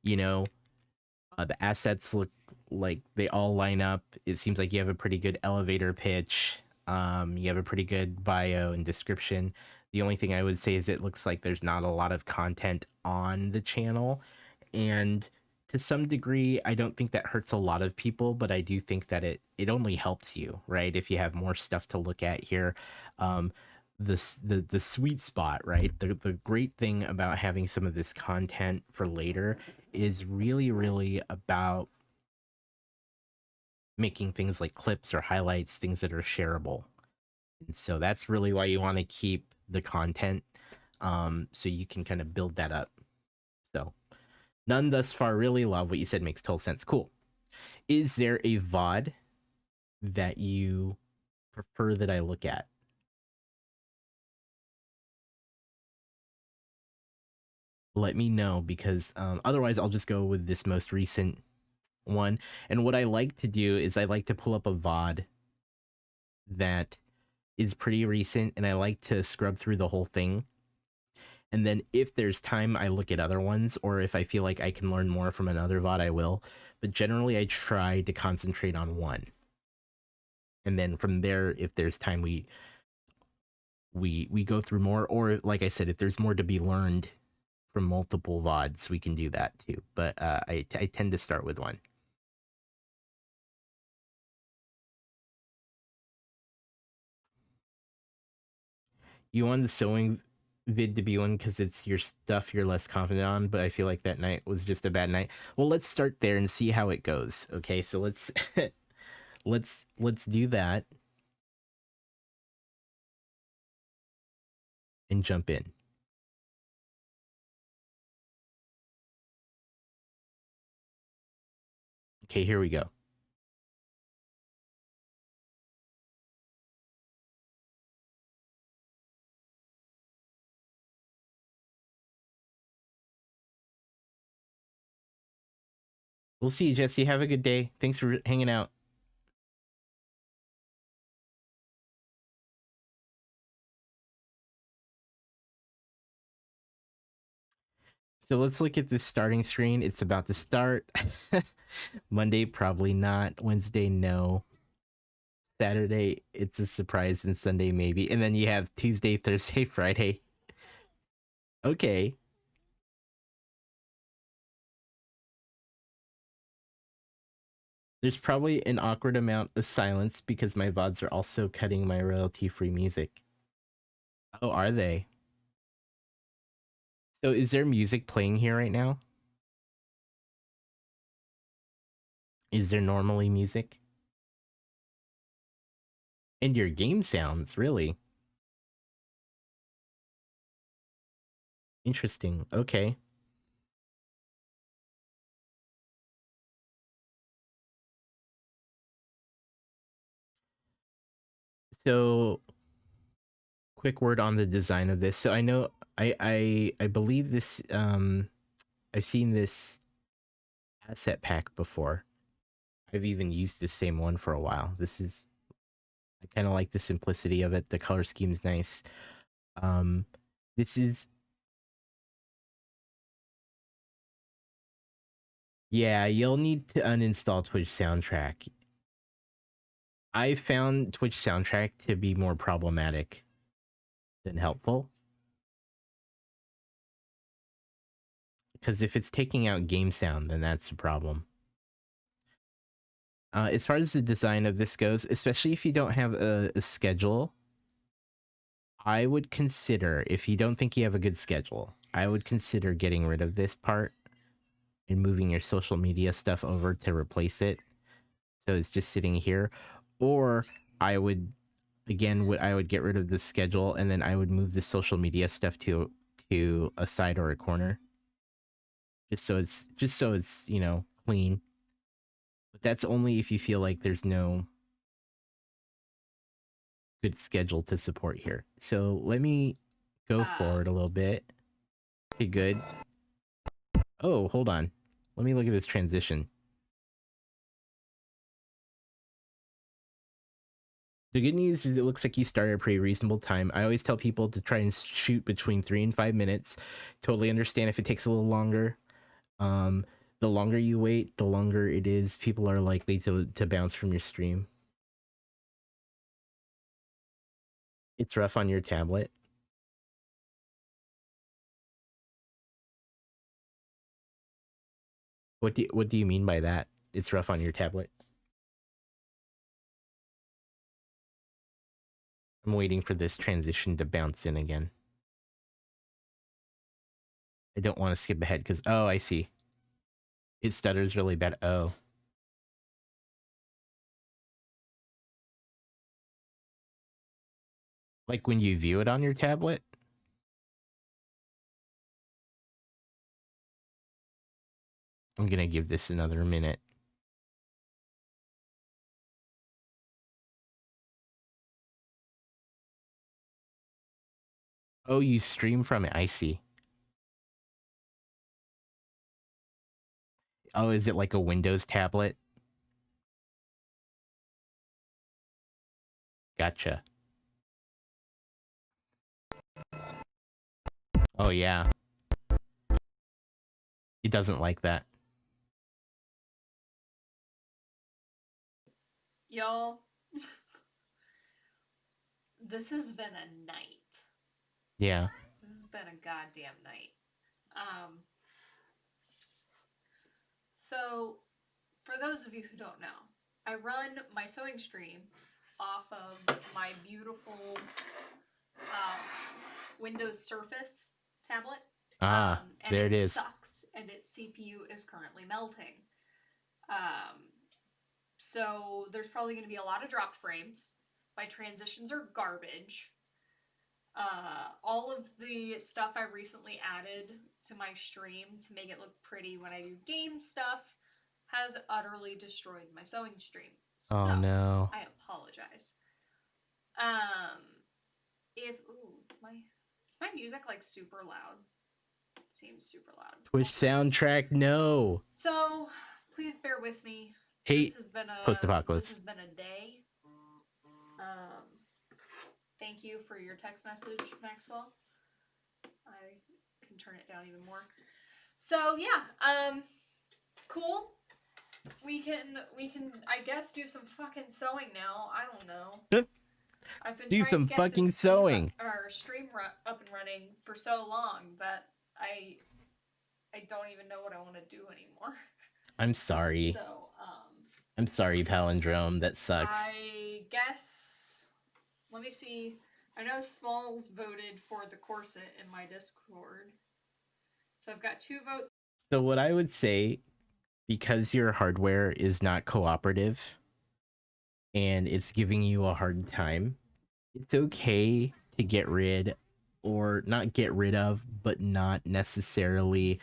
you know, the assets look like they all line up. It seems like you have a pretty good elevator pitch. You have a pretty good bio and description. The only thing I would say is it looks like there's not a lot of content on the channel. And to some degree, I don't think that hurts a lot of people, but I do think that it only helps you, right? If you have more stuff to look at here. The sweet spot, right? The great thing about having some of this content for later is really about making things like clips or highlights, things that are shareable. And so that's really why you want to keep the content, so you can kind of build that up. So none thus far. Really love what you said. Makes total sense. Cool. Is there a VOD that you prefer that I look at? Let me know, because otherwise I'll just go with this most recent one. And what I like to do is I like to pull up a VOD that is pretty recent, and I like to scrub through the whole thing. And then if there's time, I look at other ones, or if I feel like I can learn more from another VOD, I will. But generally, I try to concentrate on one. And then from there, if there's time, we go through more. Or like I said, if there's more to be learned from multiple VODs, we can do that too. But I tend to start with one. You want the sewing vid to be one because it's your stuff you're less confident on, but I feel like that night was just a bad night. Well, let's start there and see how it goes. Okay, so let's let's do that and jump in. Okay, here we go. We'll see you, Jesse. Have a good day. Thanks for hanging out. So let's look at the starting screen. It's about to start. Monday, probably not. Wednesday, no. Saturday, it's a surprise, and Sunday, maybe. And then you have Tuesday, Thursday, Friday. Okay. There's probably an awkward amount of silence because my VODs are also cutting my royalty-free music. Oh, are they? So is there music playing here right now? Is there normally music? And your game sounds, really? Interesting. Okay. So quick word on the design of this. So I know I believe this I've seen this asset pack before. I've even used the same one for a while. This is, I kind of like the simplicity of it. The color scheme's nice. Um this is, yeah, you'll need to uninstall Twitch Soundtrack. I found Twitch Soundtrack to be more problematic than helpful. Because if it's taking out game sound, then that's a problem. As far as the design of this goes, especially if you don't have a schedule, I would consider, if you don't think you have a good schedule, I would consider getting rid of this part and moving your social media stuff over to replace it. So it's just sitting here. Or I would, again, I would get rid of the schedule and then I would move the social media stuff to a side or a corner. Just so it's, you know, clean. But that's only if you feel like there's no good schedule to support here. So let me go forward a little bit. Okay, good. Oh, hold on. Let me look at this transition. The good news is it looks like you started a pretty reasonable time. I always tell people to try and shoot between 3 and 5 minutes. Totally understand if it takes a little longer. The longer you wait, the longer it is. People are likely to bounce from your stream. It's rough on your tablet. What do you mean by that? It's rough on your tablet. I'm waiting for this transition to bounce in again. I don't want to skip ahead because, oh, I see. It stutters really bad. Oh. Like when you view it on your tablet? I'm gonna give this another minute. Oh, you stream from it. I see. Oh, is it like a Windows tablet? Gotcha. Oh, yeah. It doesn't like that. Y'all, this has been a night. Yeah. This has been a goddamn night. So, for those of you who don't know, I run my sewing stream off of my beautiful Windows Surface tablet. And there it is. Sucks, and its CPU is currently melting. So there's probably going to be a lot of dropped frames. My transitions are garbage. All of the stuff I recently added to my stream to make it look pretty when I do game stuff has utterly destroyed my sewing stream. So, oh no. I apologize. Is my music like super loud? Seems super loud. Twitch soundtrack, no. So, please bear with me. Hey, this has been a post-apocalypse. This has been a day. Thank you for your text message, Maxwell. I can turn it down even more. So yeah, cool. We can I guess do some fucking sewing now. I don't know. I've been do some fucking sewing. Our stream up and running for so long that I don't even know what I want to do anymore. I'm sorry. So I'm sorry, Palindrome. That sucks. I guess. Let me see. I know Smalls voted for the corset in my Discord. So I've got 2 votes. So what I would say, because your hardware is not cooperative and it's giving you a hard time, it's okay to get rid, or not get rid of, but not necessarily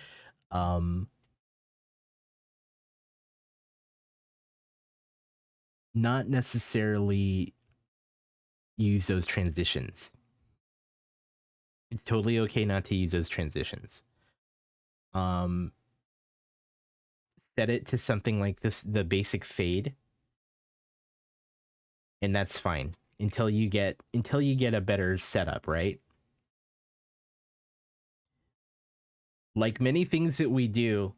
use those transitions. It's totally okay not to use those transitions. Set it to something like this, the basic fade, and that's fine until you get a better setup, right? Like many things that we do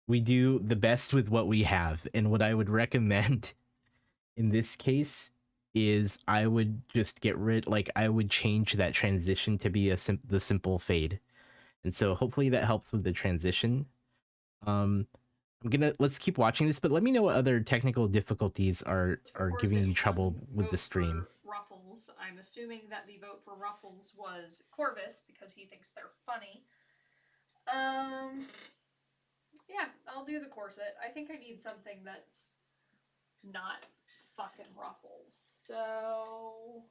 the best with what we have, and what I would recommend in this case is I would just I would change that transition to be the simple fade, And so hopefully that helps with the transition. Let's keep watching this, but let me know what other technical difficulties are giving Corset, you trouble with the vote stream. for Ruffles. I'm assuming that the vote for Ruffles was Corvus because he thinks they're funny. Yeah, I'll do the corset. I think I need something that's not fucking Ruffles. So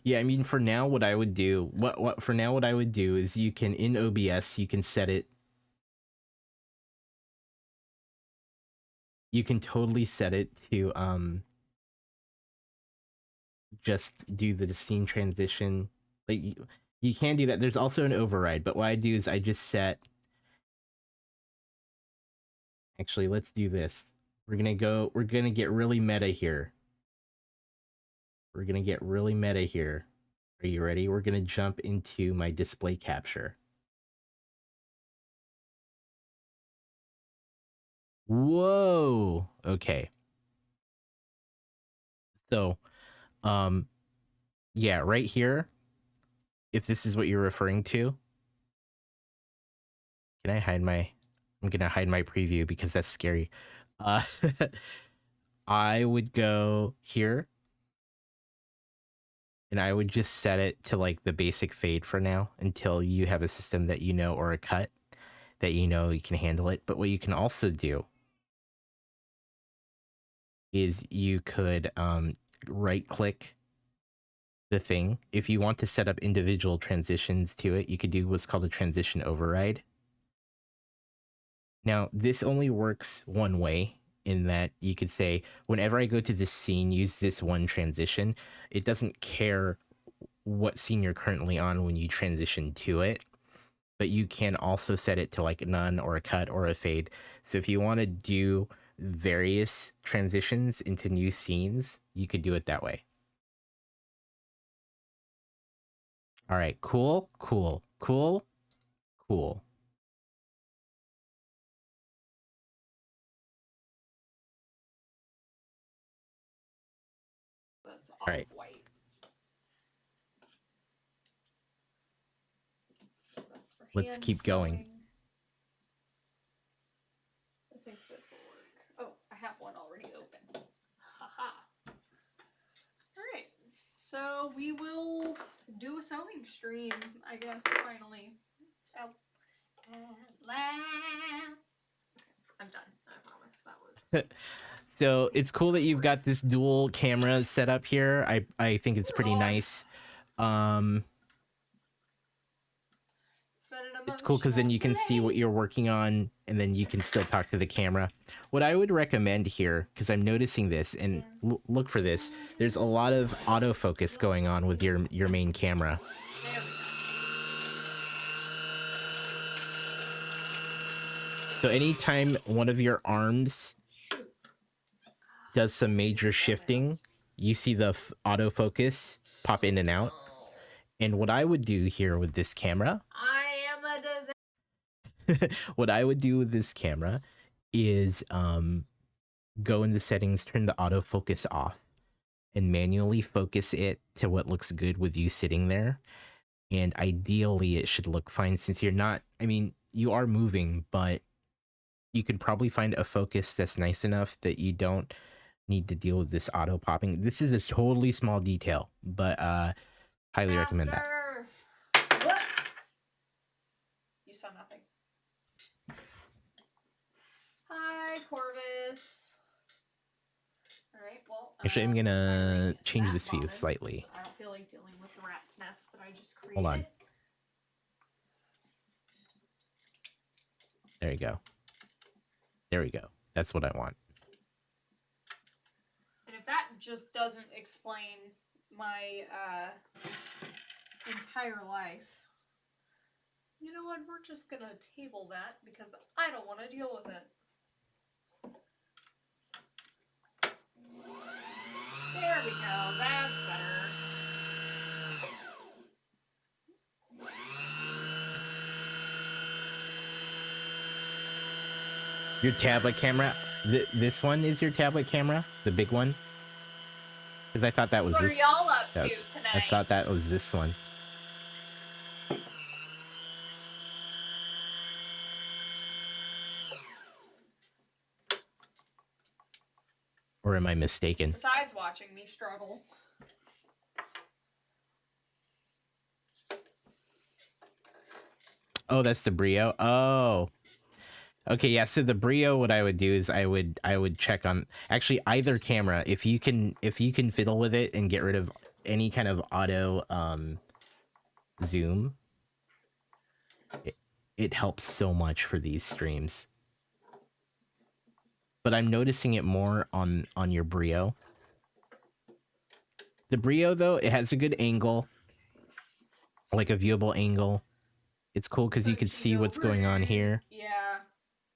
Yeah, I mean, for now, what I would do, what I would do is you can in OBS you can set it. You can totally set it to just do the scene transition. Like you can do that. There's also an override, but what I do is I just set. Actually, let's do this. We're gonna get really meta here. We're gonna get really meta here. Are you ready? We're gonna jump into my display capture. Whoa. Okay. So, yeah, right here. If this is what you're referring to, can I hide my? I'm gonna hide my preview because that's scary. Uh, I would go here, and I would just set it to like the basic fade for now until you have a system that you know or a cut that you know you can handle it. But what you can also do is you could right click the thing. If you want to set up individual transitions to it, you could do what's called a transition override. Now, this only works one way in that you could say, whenever I go to this scene, use this one transition. It doesn't care what scene you're currently on when you transition to it, but you can also set it to like none or a cut or a fade. So if you want to do various transitions into new scenes, you could do it that way. All right, cool. that's All right, white. That's for let's hand keep going. sewing. I think this will work. Oh, I have one already open. Haha. Alright. So we will do a sewing stream, I guess, finally. Oh. At last. I'm done. I promise. That was. So it's cool that you've got this dual camera set up here. I think it's pretty nice. It's cool because then you can see what you're working on and then you can still talk to the camera. What I would recommend here, because I'm noticing this, and look for this, there's a lot of autofocus going on with your main camera. So anytime one of your arms does some major shifting, you see the autofocus pop in and out. And what I would do here with this camera, what I would do with this camera is go in the settings, turn the autofocus off, and manually focus it to what looks good with you sitting there. And ideally, it should look fine since you're not, I mean, you are moving, but you can probably find a focus that's nice enough that you don't need to deal with this auto popping. This is a totally small detail, but highly recommend that. What? You saw nothing. Hi, Corvus. Alright, well. Actually, I'm gonna change this view slightly. I don't feel like dealing with the rat's nest that I just created. Hold on. There you go. There we go. That's what I want. And if that just doesn't explain my entire life, you know what? We're just gonna table that because I don't want to deal with it. There we go. That's better. Your tablet camera? This one is your tablet camera? The big one? Because I thought that was this. What are y'all up to tonight? I thought that was this one. Or am I mistaken? Besides watching me struggle. Oh, that's the Brio. Oh. Okay, yeah, so the Brio, what I would do is I would check on actually either camera. If you can fiddle with it and get rid of any kind of auto zoom, it helps so much for these streams. But I'm noticing it more on your Brio. The Brio though, it has a good angle, like a viewable angle. It's cool because you could see what's going on here. Yeah.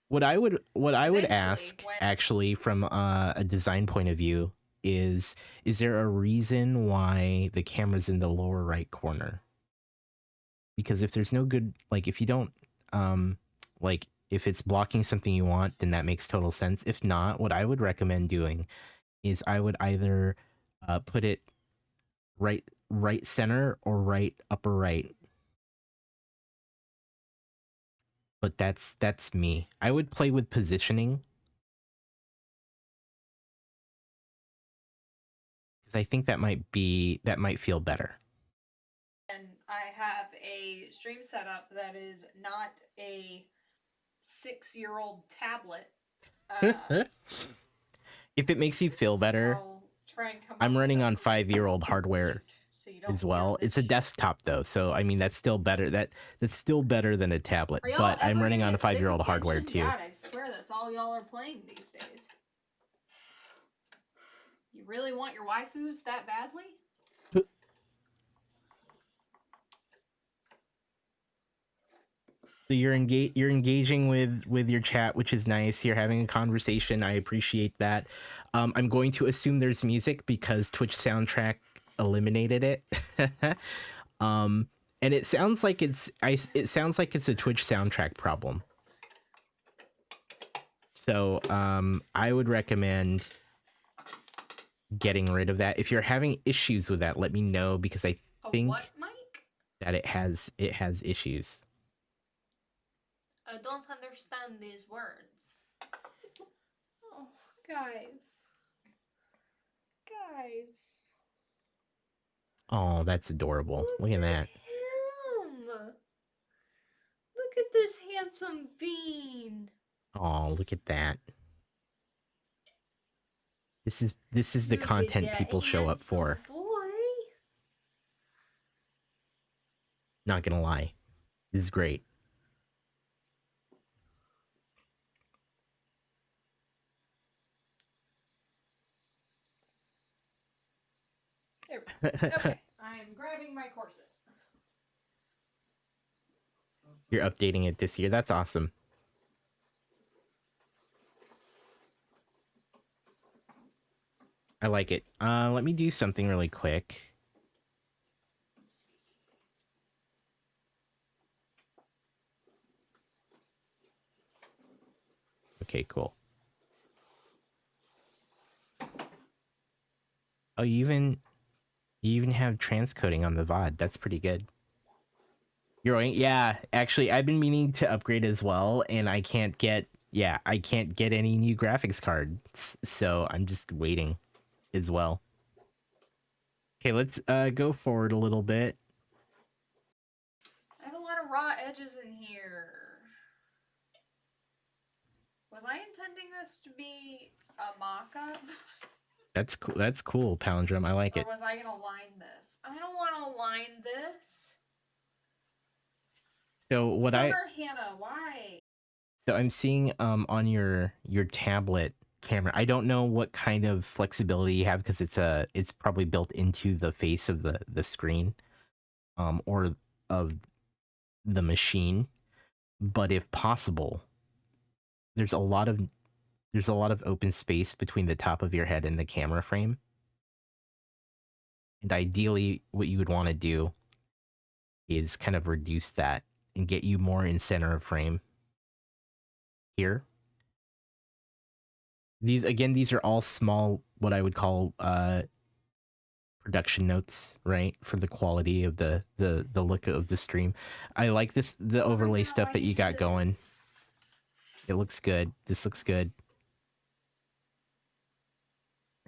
What I would Eventually, ask actually from a design point of view is there a reason why the camera's in the lower right corner? Because if there's no good, like if you don't like if it's blocking something you want, then that makes total sense. If not, what I would recommend doing is I would either put it right center or right upper right. But that's me. I would play with positioning because I think that might feel better. And I have a stream setup that is not a 6-year-old tablet. If it makes you feel better, I'm running on 5-year-old hardware so as well. It's a desktop though, so I mean that's still better. That's still better than a tablet. But I'm running on a 5-year-old hardware too. God, I swear that's all y'all are playing these days. You really want your waifus that badly? So you're engaging with your chat, which is nice. You're having a conversation. I appreciate that. I'm going to assume there's music because Twitch soundtrack eliminated it. And it sounds like it's a Twitch soundtrack problem. So I would recommend getting rid of that. If you're having issues with that, let me know because I think that it has issues. I don't understand these words. Oh, guys. Oh, that's adorable. Look at that. Him. Look at this handsome bean. Oh, look at that. This is the content people show up for. Boy. Not gonna lie. This is great. There we go. Okay, I'm grabbing my corset. You're updating it this year. That's awesome. I like it. Let me do something really quick. Okay, cool. Oh, you even have transcoding on the VOD. That's pretty good. You're right. Yeah, actually, I've been meaning to upgrade as well, and I can't get any new graphics cards, so I'm just waiting as well. Okay, let's go forward a little bit. I have a lot of raw edges in here. Was I intending this to be a mock-up? That's cool. That's cool, Palindrome. I like it. Or was I gonna line this? I don't want to line this. So what Hannah, why? So I'm seeing on your tablet camera. I don't know what kind of flexibility you have because it's probably built into the face of the screen, or of the machine. But if possible, there's a lot of open space between the top of your head and the camera frame. And ideally, what you would want to do is kind of reduce that and get you more in center of frame here. These are all small, what I would call production notes, right? For the quality of the look of the stream. I like the overlay stuff that you got going. It looks good. This looks good.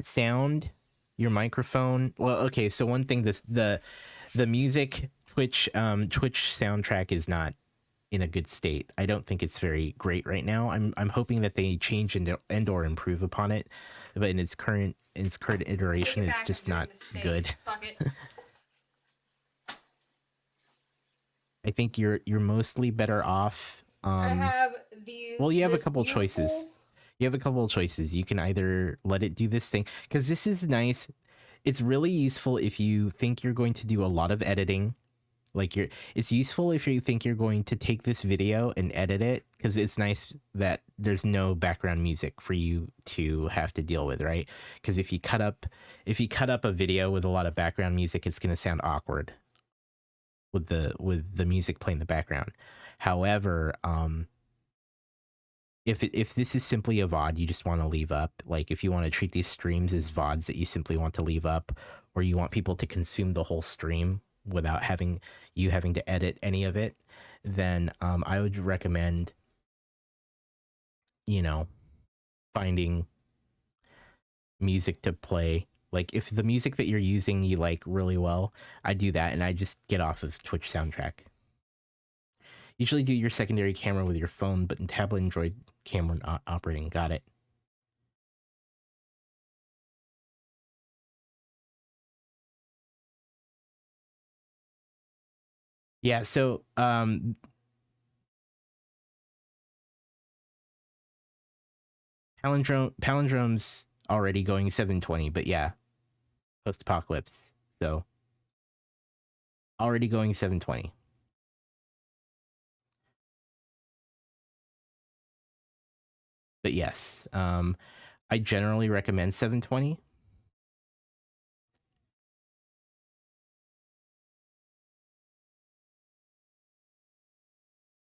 sound, your microphone. Well, okay, so one thing, the music Twitch soundtrack is not in a good state. I don't think it's very great right now. I'm hoping that they change and or improve upon it, but in its current Take iteration, it it's back. I'm just doing not the steaks. good. Fuck it. I think you're mostly better off. I have Well, you have a this couple choices. beautiful. You have a couple of choices. You can either let it do this thing, because this is nice. It's really useful if you think you're going to do a lot of editing. Like it's useful if you think you're going to take this video and edit it, because it's nice that there's no background music for you to have to deal with, right? Because if you cut up a video with a lot of background music, it's going to sound awkward with the music playing in the background. However, if this is simply a VOD you just want to leave up, like if you want to treat these streams as VODs that you simply want to leave up, or you want people to consume the whole stream without having to edit any of it, then I would recommend, you know, finding music to play. Like if the music that you're using you like really well, I do that and I just get off of Twitch soundtrack. Usually do your secondary camera with your phone, but in tablet Android camera not operating. Got it. Yeah, so palindrome's already going 720, but yeah, post apocalypse. So already going 720. But yes, I generally recommend 720.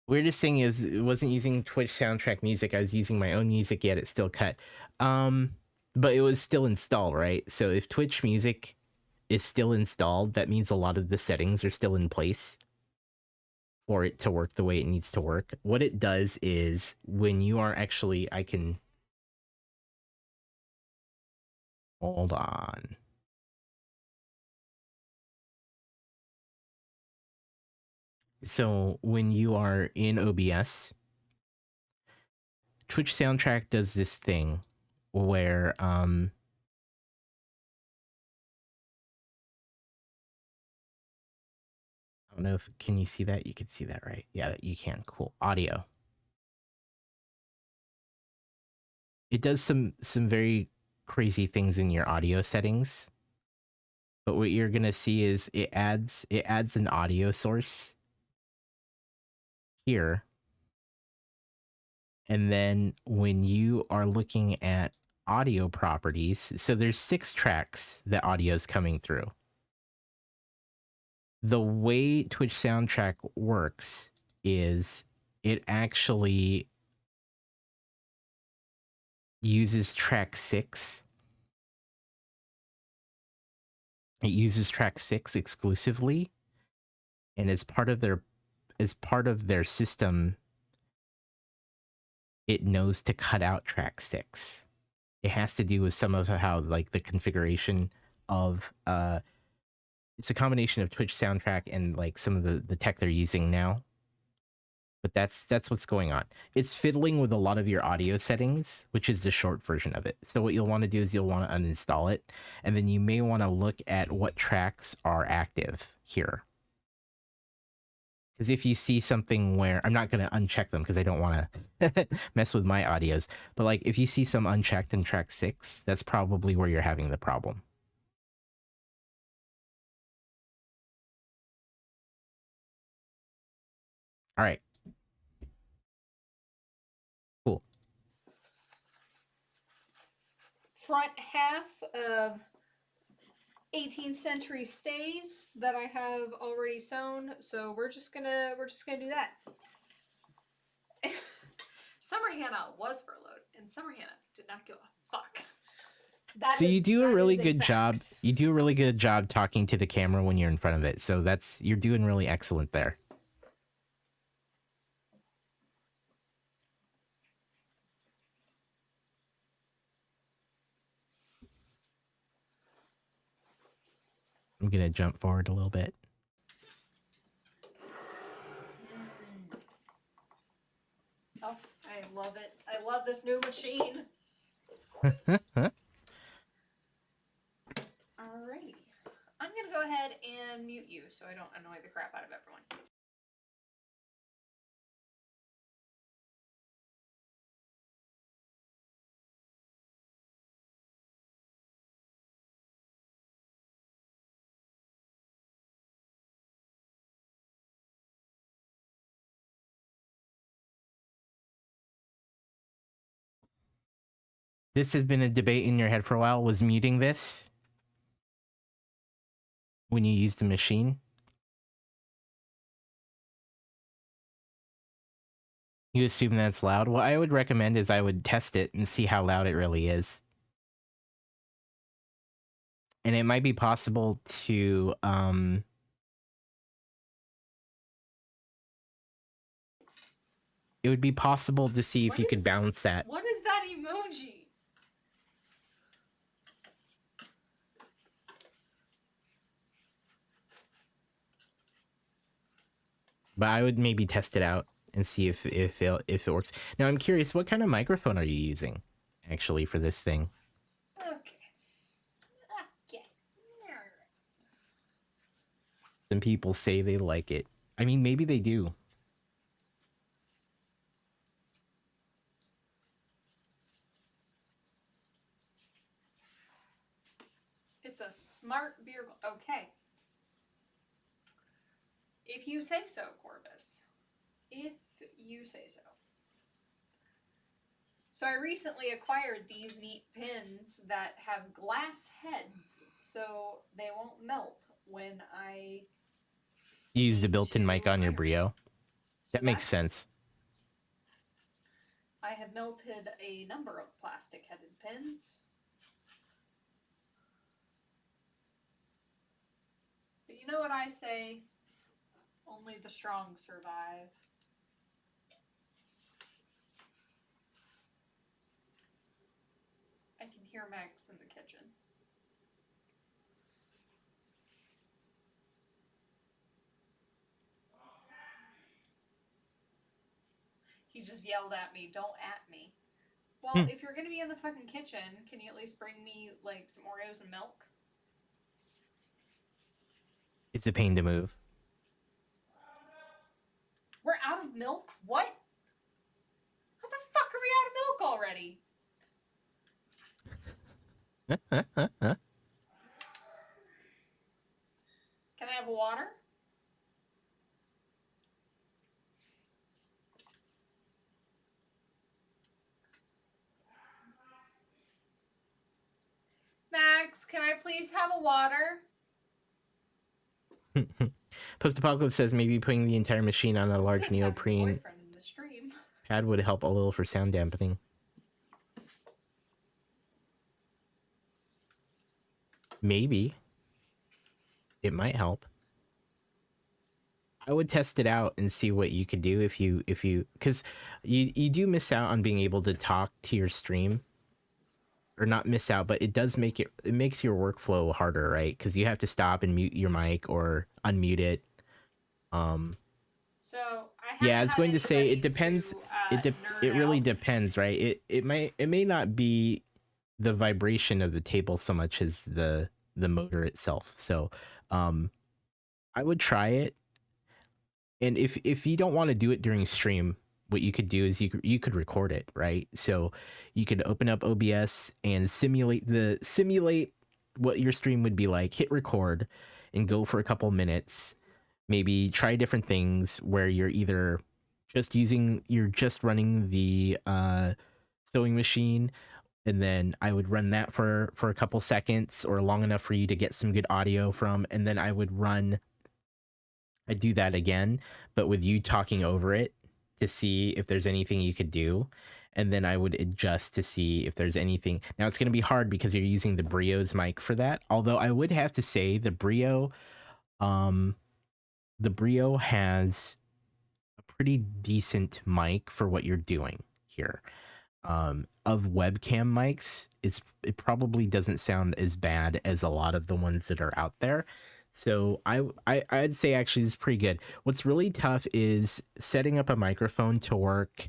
Weirdest thing is it wasn't using Twitch soundtrack music. I was using my own music, yet it still cut. But it was still installed, right? So if Twitch music is still installed, that means a lot of the settings are still in place for it to work the way it needs to work. What it does is when you are actually, I can hold on. So when you are in OBS, Twitch soundtrack does this thing where I don't know if can you see that? You can see that, right? Yeah, you can. Cool. Audio. It does some very crazy things in your audio settings. But what you're going to see is it adds an audio source here. And then when you are looking at audio properties, so there's 6 tracks that audio is coming through. The way Twitch soundtrack works is it actually uses track 6. It uses track 6 exclusively, and as part of their system, it knows to cut out track 6. It has to do with some of how like the configuration of it's a combination of Twitch soundtrack and like some of the tech they're using now. But that's what's going on. It's fiddling with a lot of your audio settings, which is the short version of it. So what you'll want to do is you'll want to uninstall it, and then you may want to look at what tracks are active here. Because if you see something where I'm not going to uncheck them because I don't want to mess with my audios, but like if you see some unchecked in track 6, that's probably where you're having the problem. All right. Cool. Front half of 18th century stays that I have already sewn, so we're just gonna do that. Summer Hannah was furloughed, and Summer Hannah did not give a fuck. So you do a really good job. You do a really good job talking to the camera when you're in front of it. So you're doing really excellent there. I'm gonna jump forward a little bit. Oh, I love it. I love this new machine. It's great. Alrighty. I'm gonna go ahead and mute you so I don't annoy the crap out of everyone. This has been a debate in your head for a while. Was muting this when you used the machine? You assume that's loud? What I would recommend is I would test it and see how loud it really is. And it might be possible to it would be possible to see if you could bounce that. What is that emoji? But I would maybe test it out and see if it works. Now I'm curious, what kind of microphone are you using actually for this thing? Okay. Okay. Alright. Some people say they like it. I mean, maybe they do. It's a smart beer. Okay. If you say so, Corvus. If you say so. So I recently acquired these neat pins that have glass heads, so they won't melt when I You use a built-in mic on your Brio. So that makes sense. I have melted a number of plastic-headed pins. But you know what I say? Only the strong survive. I can hear Max in the kitchen. He just yelled at me, "Don't at me." Well, if you're gonna be in the fucking kitchen, can you at least bring me, like, some Oreos and milk? It's a pain to move. We're out of milk? What? How the fuck are we out of milk already? Can I have water? Max, can I please have a water? Post-apocalypse says maybe putting the entire machine on a large neoprene pad would help a little for sound dampening. Maybe. It might help. I would test it out and see what you could do if you because you do miss out on being able to talk to your stream. Or not miss out, but it does make it makes your workflow harder, right? Because you have to stop and mute your mic or unmute it. So I yeah, it's going to say it depends. It really depends, right? It may not be the vibration of the table so much as the motor itself. So I would try it. And if you don't want to do it during stream, what you could do is you could record it, right? So you could open up OBS and simulate what your stream would be like, hit record and go for a couple minutes, maybe try different things where you're either you're just running the sewing machine, and then I would run that for a couple seconds or long enough for you to get some good audio from, and then I'd do that again, but with you talking over it to see if there's anything you could do. And then I would adjust to see if there's anything. Now it's going to be hard because you're using the Brio's mic for that. Although I would have to say the Brio has a pretty decent mic for what you're doing here. Of webcam mics, it probably doesn't sound as bad as a lot of the ones that are out there. So I'd say actually it's pretty good. What's really tough is setting up a microphone to work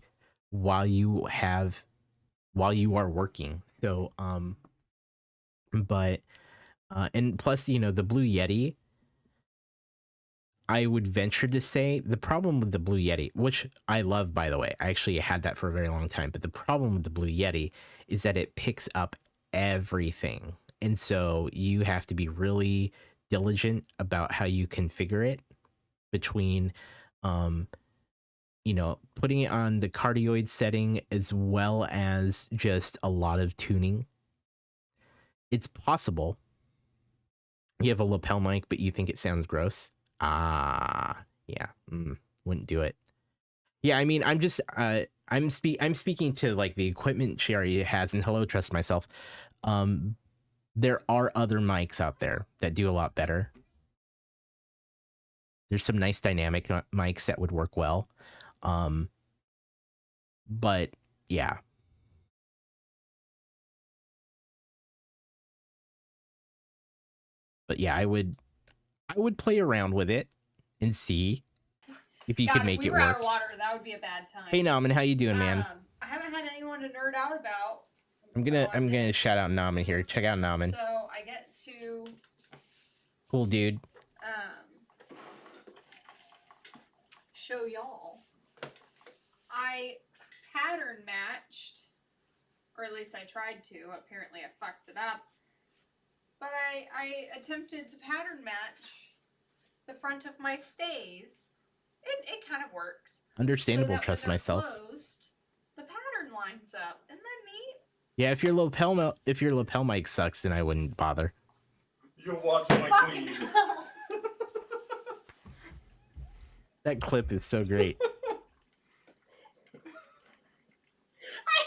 while you are working. So but and plus, you know, the Blue Yeti, I would venture to say the problem with the Blue Yeti, which I love, by the way, I actually had that for a very long time, but the problem with the Blue Yeti is that it picks up everything. And so you have to be really diligent about how you configure it between, um, you know, putting it on the cardioid setting as well as just a lot of tuning. It's possible you have a lapel mic, but you think it sounds gross. Ah, yeah, wouldn't do it. Yeah, I mean, I'm just I'm speaking to like the equipment she already has, and hello, trust myself. There are other mics out there that do a lot better. There's some nice dynamic mics that would work well. But yeah. But yeah, I would play around with it and see if you God, could if make we it were out work. of water, that would be a bad time. Hey Naman, how you doing, man? I haven't had anyone to nerd out about. I'm gonna shout out Naman here. Check out Naman. So I get to Cool dude. Show y'all. I pattern matched, or at least I tried to. Apparently I fucked it up. But I attempted to pattern match the front of my stays. It kind of works. Understandable, so that trust when myself. Closed, the pattern lines up. Isn't that neat? Yeah, if your lapel mic sucks, then I wouldn't bother. You're watching my Fucking queen. hell. That clip is so great. I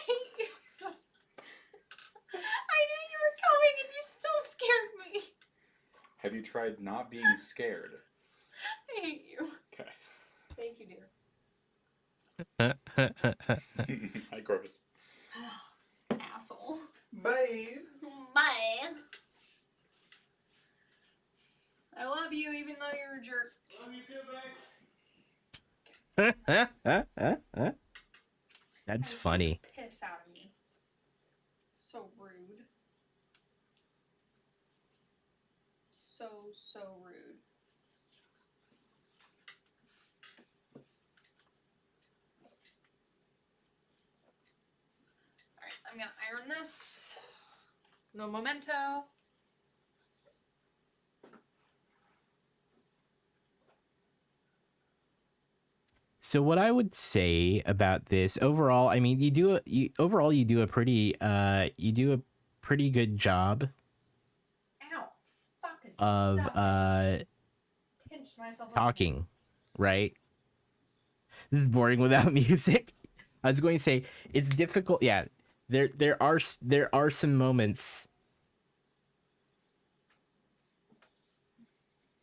hate you so. I knew you were coming and you still scared me. Have you tried not being scared? I hate you. Okay. Thank you, dear. Hi, Corvus. Asshole. Bye. Bye. I love you even though you're a jerk. Love you too, bitch. That's funny. Piss out of me. So rude. So rude. Alright, I'm gonna iron this. No memento. So what I would say about this overall, I mean, you do a pretty good job Ow. Fucking of pinched myself talking, right? This is boring without music. I was going to say it's difficult. Yeah, there are some moments.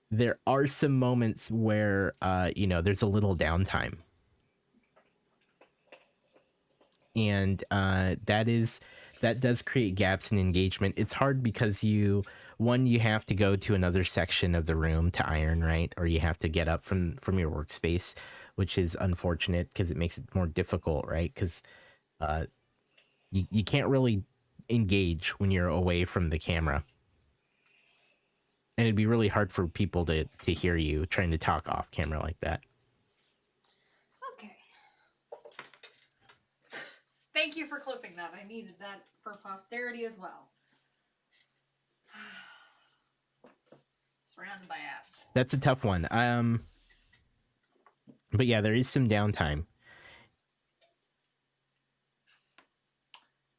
There are some moments where you know, there's a little downtime, and that does create gaps in engagement. It's hard because you have to go to another section of the room to iron, right? Or you have to get up from your workspace, which is unfortunate because it makes it more difficult, right? Because you can't really engage when you're away from the camera, and it'd be really hard for people to hear you trying to talk off camera like that. Okay. Thank you for clipping that. I needed that for posterity as well. Surrounded by apps. That's a tough one. But yeah, there is some downtime.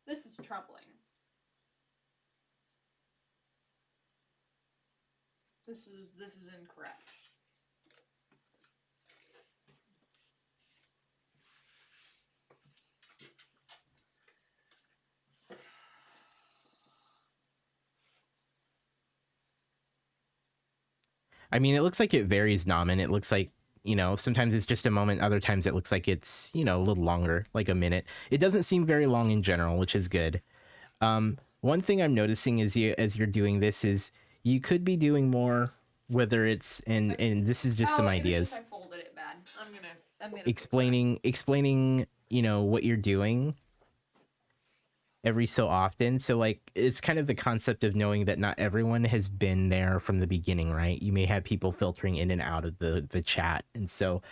This is troubling. This is incorrect. I mean, it looks like it varies, Naman. It looks like, you know, sometimes it's just a moment. Other times it looks like it's, you know, a little longer, like a minute. It doesn't seem very long in general, which is good. One thing I'm noticing as you're doing this is you could be doing more whether it's and this is just some It was just ideas. I folded it bad. I'm gonna Explaining what you're doing every so often. So like it's kind of the concept of knowing that not everyone has been there from the beginning, right? You may have people filtering in and out of the chat, and so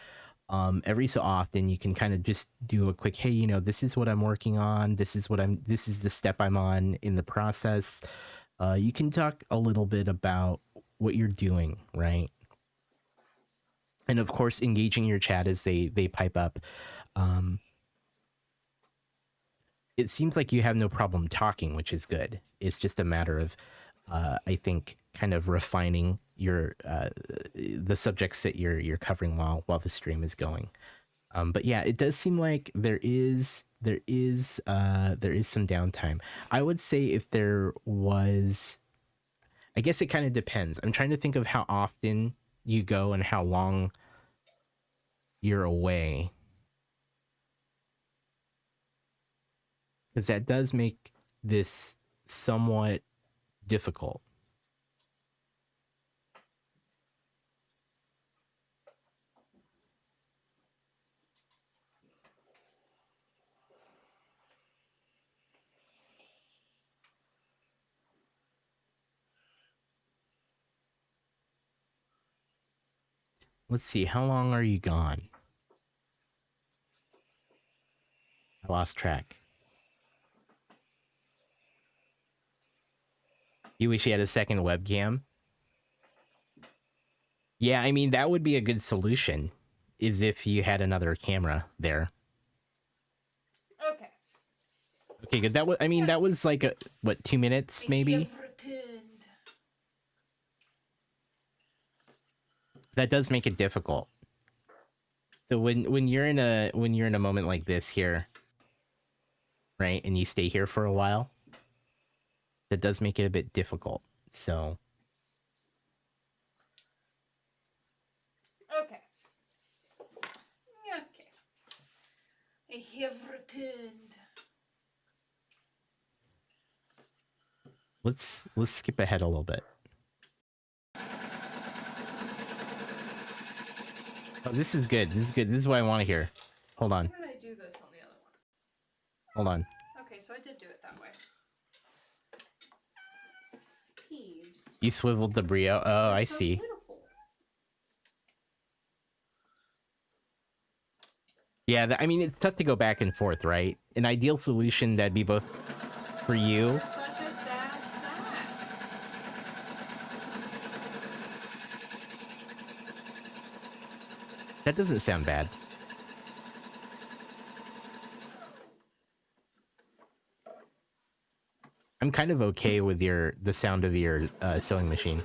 every so often you can kind of just do a quick, hey, this is what I'm working on, this is the step I'm on in the process. You can talk a little bit about what you're doing, right? And of course engaging your chat as they pipe up. um it seems like you have no problem talking, which is good. It's just a matter of I think kind of refining your the subjects that you're covering while the stream is going. But yeah, it does seem like there is some downtime. I would say if there was, I guess it kind of depends. I'm trying to think of how often you go and how long you're away, because that does make this somewhat difficult. Let's see, how long are you gone? I lost track. You wish you had a second webcam? Yeah, I mean, that would be a good solution, is if you had another camera there. Okay. Okay, good. That was, I mean, that was like, what, 2 minutes, maybe? That does make it difficult. So when you're in a moment like this here, right, and you stay here for a while, that does make it a bit difficult. So Okay. Okay. I have returned. let's skip ahead a little bit. Oh, this is good. This is good. This is what I want to hear. Hold on. How did I do this on the other one? Hold on. Okay, so I did do it that way. Peeves. You swiveled the brio. Oh, I So see. beautiful. Yeah, I mean, it's tough to go back and forth, right? An ideal solution that'd be both for you. You're such a sad sack. That doesn't sound bad. I'm kind of okay with the sound of your sewing machine.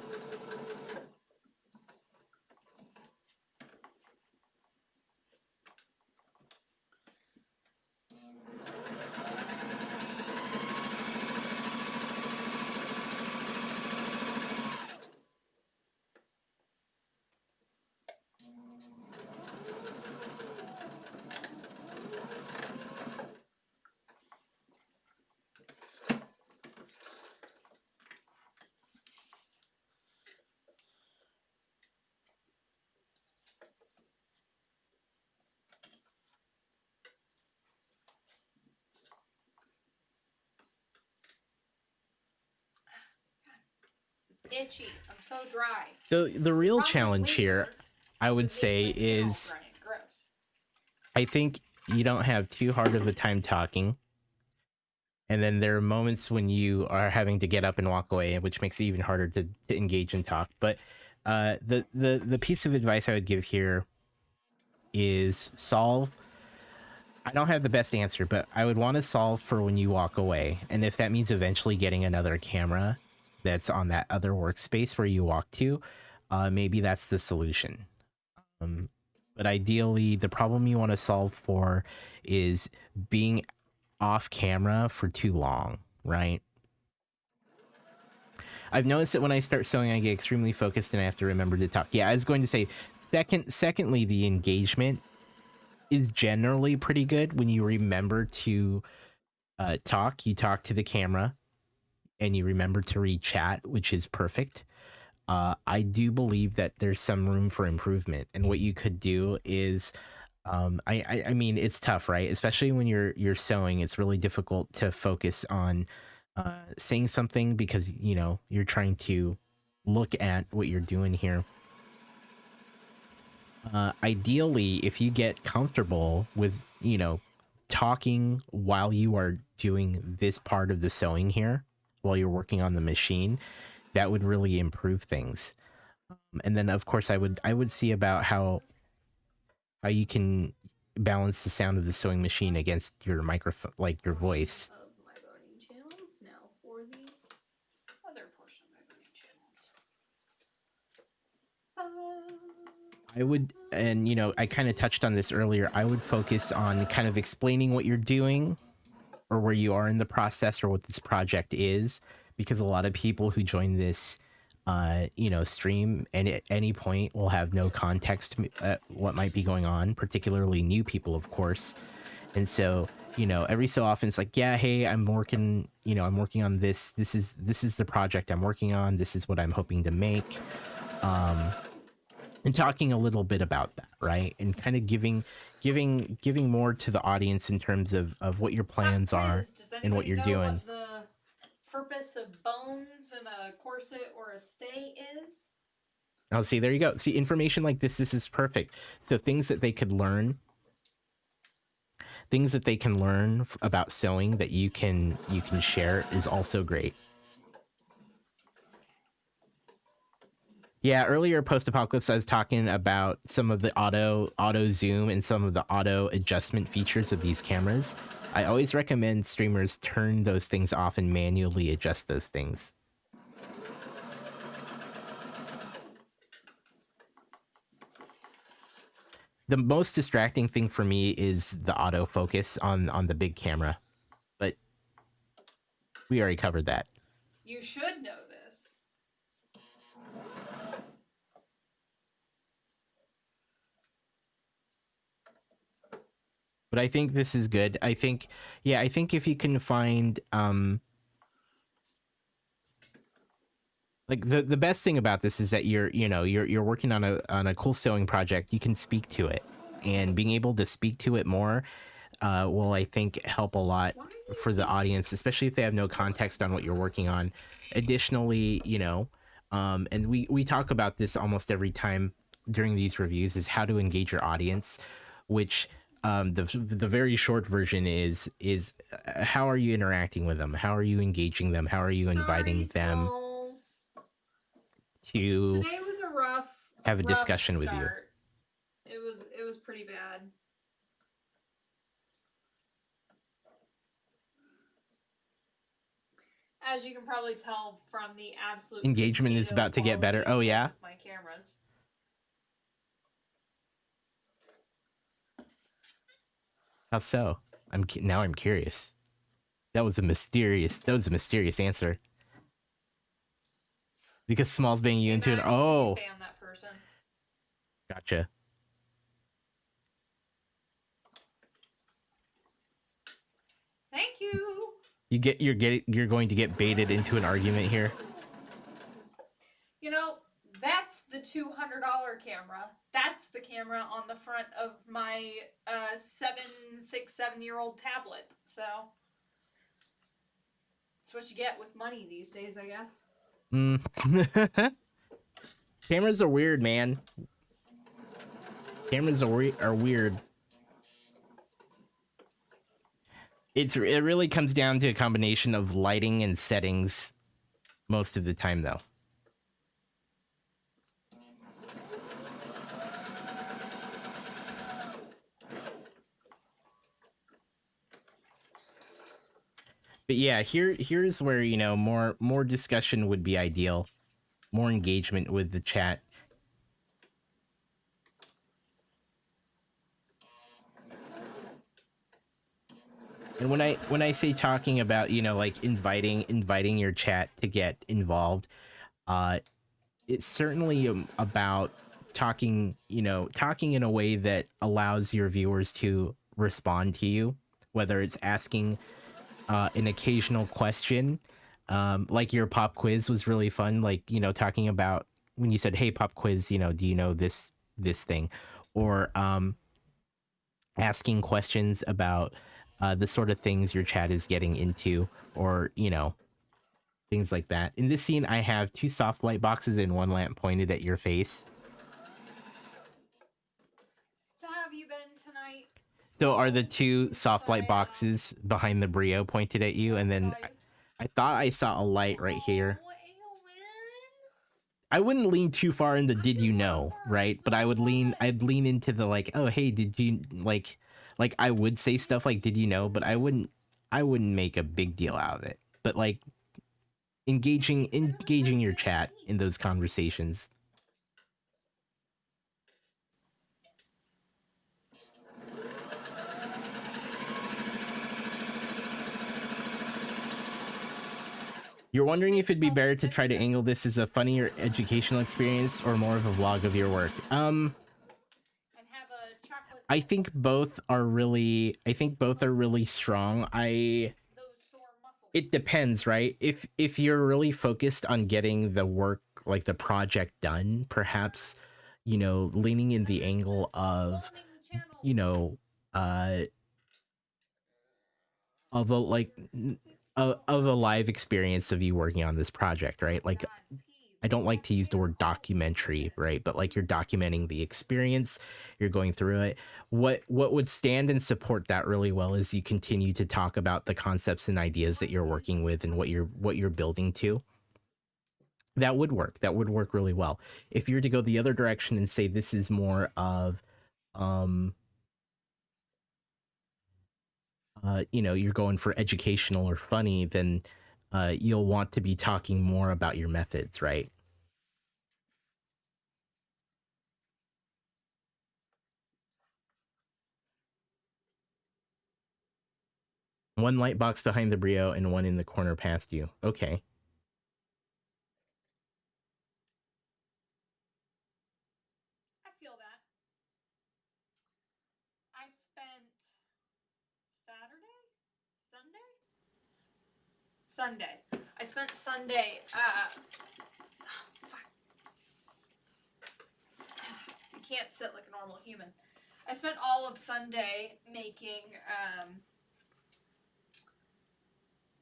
Itchy. I'm so dry. So the real Probably challenge here, winter, I would it makes say, my skin all is dry and gross. I think you don't have too hard of a time talking. And then there are moments when you are having to get up and walk away, which makes it even harder to engage and talk. But the piece of advice I would give here is solve. I don't have the best answer, but I would want to solve for when you walk away. And if that means eventually getting another camera that's on that other workspace where you walk to, maybe that's the solution. But ideally, the problem you want to solve for is being off camera for too long, right? I've noticed that when I start sewing, I get extremely focused and I have to remember to talk. Yeah, I was going to say, secondly, the engagement is generally pretty good when you remember to talk. You talk to the camera and you remember to read chat, which is perfect. I do believe that there's some room for improvement. And what you could do is, I mean, it's tough, right? Especially when you're sewing, it's really difficult to focus on saying something because you're trying to look at what you're doing here. Ideally, if you get comfortable with talking while you are doing this part of the sewing here, while you're working on the machine, that would really improve things. And then of course I would see about how you can balance the sound of the sewing machine against your microphone, like your voice. Of my voting channels. Now for the other portion of my voting channels. I would, and I kind of touched on this earlier, I would focus on kind of explaining what you're doing or where you are in the process or what this project is, because a lot of people who join this stream and at any point will have no context what might be going on, particularly new people, of course. And so every so often it's like, yeah, hey, I'm working on this is the project I'm working on, this is what I'm hoping to make, and talking a little bit about that, right? And kind of giving more to the audience in terms of what your plans are and what you're doing. What the purpose of bones in a corset or a stay is? Oh, see, there you go. See, information like this is perfect. So things that they could learn, about sewing that you can share is also great. Yeah, earlier post-apocalypse I was talking about some of the auto zoom and some of the auto adjustment features of these cameras. I always recommend streamers turn those things off and manually adjust those things. The most distracting thing for me is the autofocus on the big camera, but we already covered that. You should know this. But I think this is good. I think if you can find like the best thing about this is that you're working on a cool sewing project. You can speak to it, and being able to speak to it more will, I think, help a lot for the audience, especially if they have no context on what you're working on. Additionally, and we talk about this almost every time during these reviews, is how to engage your audience, which the very short version is how are you interacting with them? How are you engaging them? How are you inviting them to Today was a rough have a discussion start. with you? It was pretty bad. As you can probably tell from the absolute engagement is about to get better. Oh yeah, my cameras. How so? I'm curious. That was a mysterious answer. Because Small's being you into an ban that person. Gotcha. Thank you. You're going to get baited into an argument here. That's the $200 camera. That's the camera on the front of my 7-year-old tablet. So that's what you get with money these days, I guess. Cameras are weird, man. Cameras are weird. It really comes down to a combination of lighting and settings most of the time, though. But yeah, here's where, more discussion would be ideal. More engagement with the chat. And when I say talking about, like inviting your chat to get involved, it's certainly about talking in a way that allows your viewers to respond to you, whether it's asking an occasional question, like your pop quiz was really fun, like talking about when you said, "Hey, pop quiz, do you know this thing?" Or asking questions about the sort of things your chat is getting into, or things like that. In this scene, I have 2 soft light boxes and 1 lamp pointed at your face. So how have you been tonight? So are the Smalls, 2 since soft light boxes behind the Brio pointed at you, and then saw you. I thought I saw a light right here. Oh, Awen. I wouldn't lean too far in the did you love know, her right? But so I'd lean into the like, oh hey, did you like I would say stuff like did you know, but I wouldn't make a big deal out of it. But like engaging your chat in those conversations. You're wondering if it'd be better to try to angle this as a funny or educational experience or more of a vlog of your work. And have a chocolate. I think both are really strong. It depends, right? If you're really focused on getting the work, like the project done, perhaps leaning in the angle of uh of a like of a live experience of you working on this project, right? Like I don't like to use the word documentary, right? But like you're documenting the experience, you're going through it. What would stand and support that really well is you continue to talk about the concepts and ideas that you're working with and what you're building to. That would work. That would work really well. If you were to go the other direction and say this is more of you're going for educational or funny, then you'll want to be talking more about your methods, right? One light box behind the Brio and one in the corner past you. Okay. I feel that. I spent Sunday. I spent Sunday. Fuck. I can't sit like a normal human. I spent all of Sunday making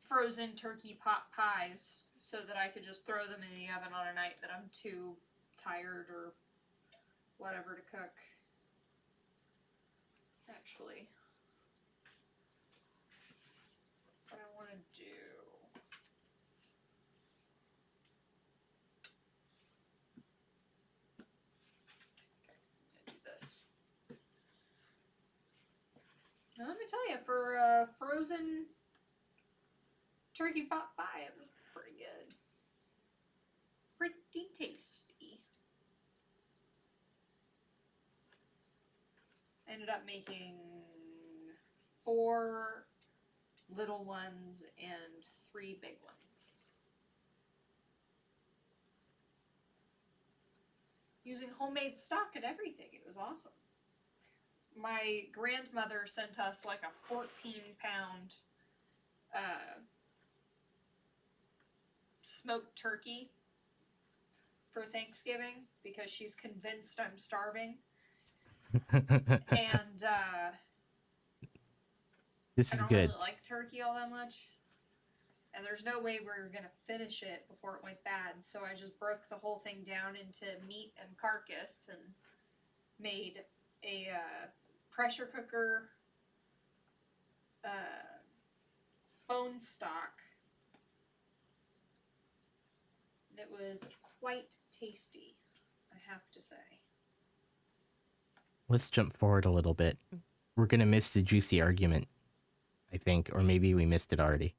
frozen turkey pot pies so that I could just throw them in the oven on a night that I'm too tired or whatever to cook. Actually, what I want to do. Okay, I'm gonna do this. Now, let me tell you, for frozen turkey pot pie, it was pretty good. Pretty tasty. I ended up making 4 little ones and 3 big ones. Using homemade stock and everything. It was awesome. My grandmother sent us like a 14-pound smoked turkey for Thanksgiving because she's convinced I'm starving. And this is I don't good. really like turkey all that much. And there's no way we were going to finish it before it went bad. So I just broke the whole thing down into meat and carcass and made a pressure cooker bone stock. And it was quite tasty, I have to say. Let's jump forward a little bit. We're going to miss the juicy argument, I think, or maybe we missed it already.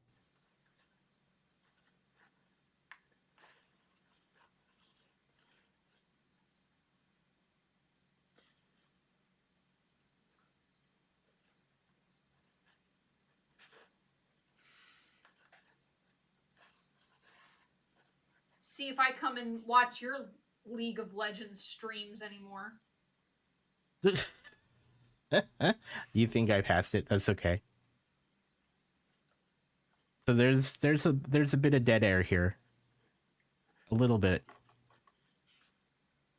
See if I come and watch your League of Legends streams anymore. You think I passed it? That's okay. So there's a bit of dead air here. A little bit.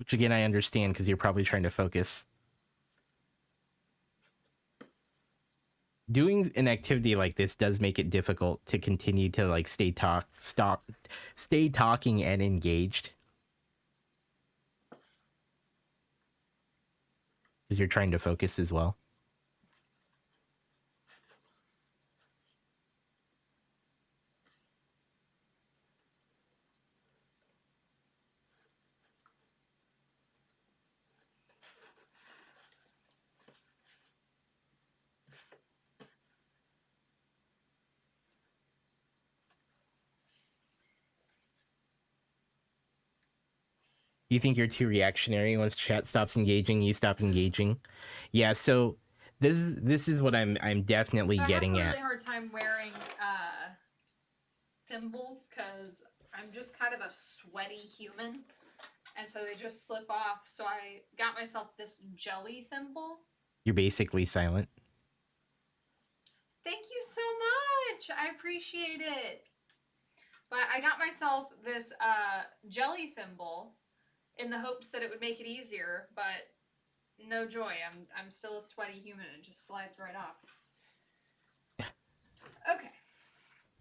Which again, I understand because you're probably trying to focus. Doing an activity like this does make it difficult to continue to like stay talking and engaged because you're trying to focus as well. You think you're too reactionary. Once chat stops engaging, you stop engaging. Yeah, so this is what I'm definitely getting I have a at. really hard time wearing thimbles because I'm just kind of a sweaty human, and so they just slip off. So I got myself this jelly thimble. You're basically silent. Thank you so much. I appreciate it. But I got myself this jelly thimble in the hopes that it would make it easier, but no joy. I'm still a sweaty human and it just slides right off. Okay.